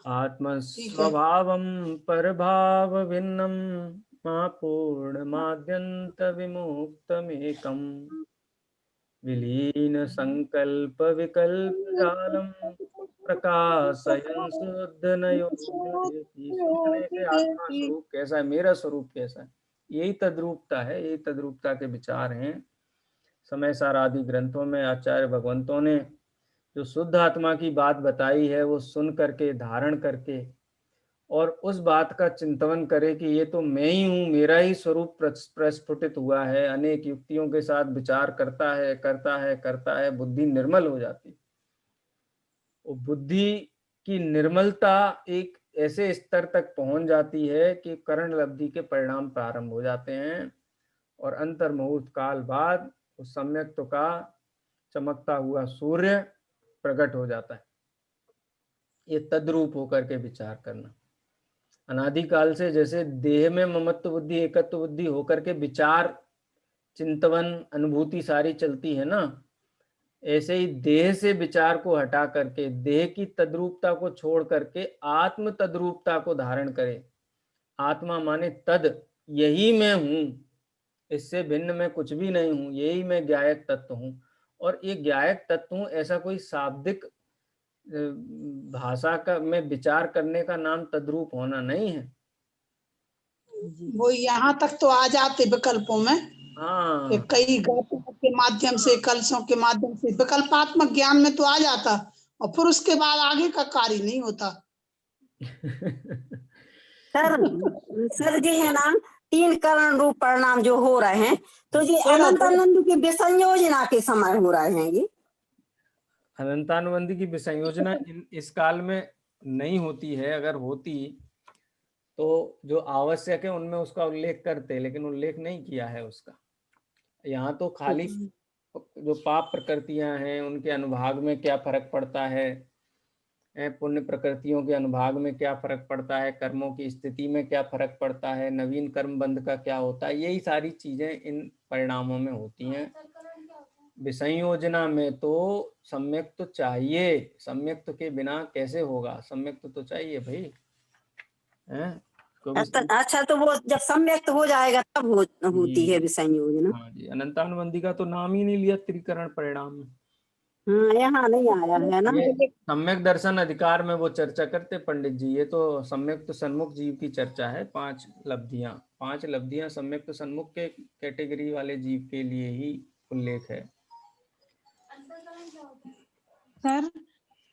आत्म स्वभावम परभाव भिन्नम मा पूर्णमाद्यंत विमुक्तमेकम विलीन संकल्प विकल्प जालम प्रकाशयन् शुद्धनयोर्ज्योति। सोचने के आत्मा स्वरूप कैसा है, मेरा स्वरूप कैसा है, यही तद्रूपता है, यही तद्रूपता के विचार हैं। समय सार आदि ग्रंथों में आचार्य भगवंतों ने जो शुद्ध आत्मा की बात बताई है वो सुन करके, धारण करके, और उस बात का चिंतन करे कि ये तो मैं ही हूँ, मेरा ही स्वरूप प्रस्फुटित हुआ है, अनेक युक्तियों के साथ विचार करता है, करता है, करता है, बुद्धि निर्मल हो जाती। वो बुद्धि की निर्मलता एक ऐसे स्तर तक पहुंच जाती है कि करण लब्धि के परिणाम प्रारंभ हो जाते हैं, और अंतर मुहूर्त काल बाद उस सम्यक्त्व का चमकता हुआ सूर्य प्रकट हो जाता है। ये तद्रूप होकर के विचार करना, अनादिकाल से जैसे देह में ममत्व बुद्धि, एकत्व बुद्धि होकर के विचार, चिंतवन, अनुभूति सारी चलती है ना, ऐसे ही देह से विचार को हटा करके, देह की तद्रूपता को छोड़ करके आत्म तद्रूपता को धारण करे। आत्मा माने तद, यही मैं हूँ, इससे भिन्न मैं कुछ भी नहीं हूँ, यही मैं ज्ञायक तत्व हूँ। और ये ज्ञायक तत्व हूँ ऐसा कोई शाब्दिक भाषा का में विचार करने का नाम तद्रूप होना नहीं है। वो यहाँ तक तो आ जाते विकल्पों में। हाँ, कई गाथों के माध्यम से, कलशों के माध्यम से विकल्पात्मक ज्ञान में तो आ जाता, और फिर उसके बाद आगे का कार्य नहीं होता। सर जी है ना, 3 करण रूप परिणाम जो हो रहे हैं, तो ये अनंतानंद की विसंयोजना के समय हो रहे हैं। ये अनंतानुबंधी की विसंयोजना इस काल में नहीं होती है, अगर होती तो जो आवश्यक है उनमें उसका उल्लेख करते, लेकिन उल्लेख नहीं किया है उसका। यहाँ तो खाली जो पाप प्रकृतियां हैं उनके अनुभाग में क्या फर्क पड़ता है, पुण्य प्रकृतियों के अनुभाग में क्या फर्क पड़ता है, कर्मों की स्थिति में क्या फर्क पड़ता है, नवीन कर्म बंध का क्या होता है, यही सारी चीजें इन परिणामों में होती हैं। विसंयोजना में तो सम्यक तो चाहिए, सम्यक के बिना कैसे होगा, सम्यक तो चाहिए भाई, हैं? अच्छा, तो वो जब सम्यक हो जाएगा तब होती है विसंयोजना। हाँ जी, अनंतानुबंधी का तो नाम ही नहीं लिया त्रिकरण परिणाम। हाँ, यहाँ नहीं आया है ना। सम्यक दर्शन अधिकार में वो चर्चा करते पंडित जी, ये तो सम्यक तो सन्मुख जीव की चर्चा है। 5 लब्धियां सम्यक तो सन्मुख के कैटेगरी वाले जीव के लिए ही उल्लेख है।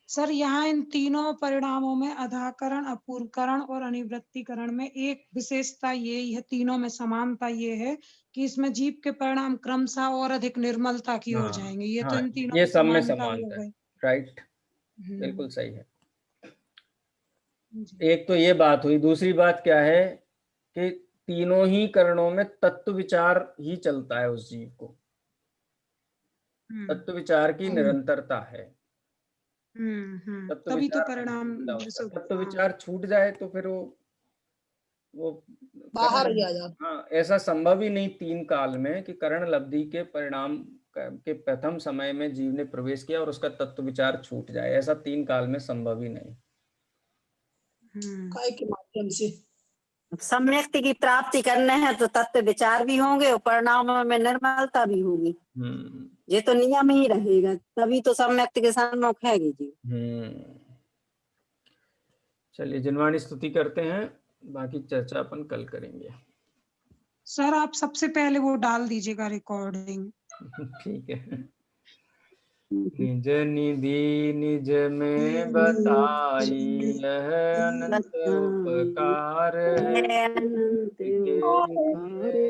सर यहाँ इन तीनों परिणामों में अधाकरण, अपूर्वकरण और अनिवृत्तिकरण में एक विशेषता यही है, तीनों में समानता ये है कि इसमें जीव के परिणाम क्रमशः और अधिक निर्मलता की ओर जाएंगे। ये तो इन तीनों ये सब में समानता है। राइट, बिल्कुल सही है। एक तो ये बात हुई, दूसरी बात क्या है कि तीनों ही करणों में तत्व विचार ही चलता है उस जीव को, तत्व विचार की निरंतरता है। तभी तो परिणाम, तत्व विचार छूट जाए तो फिर वो बाहर ही आ जाता। हाँ, ऐसा संभव ही नहीं 3 काल में कि करण लब्धि के परिणाम के प्रथम समय में जीव ने प्रवेश किया और उसका तत्व विचार छूट जाए, ऐसा 3 काल में संभव ही नहीं। काय के माध्यम से सम्यक की प्राप्ति करने हैं तो तत्व विचार भी होंगे और परिणामों में निर्मलता भी होगी। ये तो नियम ही रहेगा, तभी तो सम्यक के सन्मुख है जी। चलिए जिनवाणी स्तुति करते हैं, बाकी चर्चा अपन कल करेंगे। सर आप सबसे पहले वो डाल दीजिएगा रिकॉर्डिंग। ठीक है। निज निधि निज में बताई यह अनंत उपकार है, उसके लिए सतवारे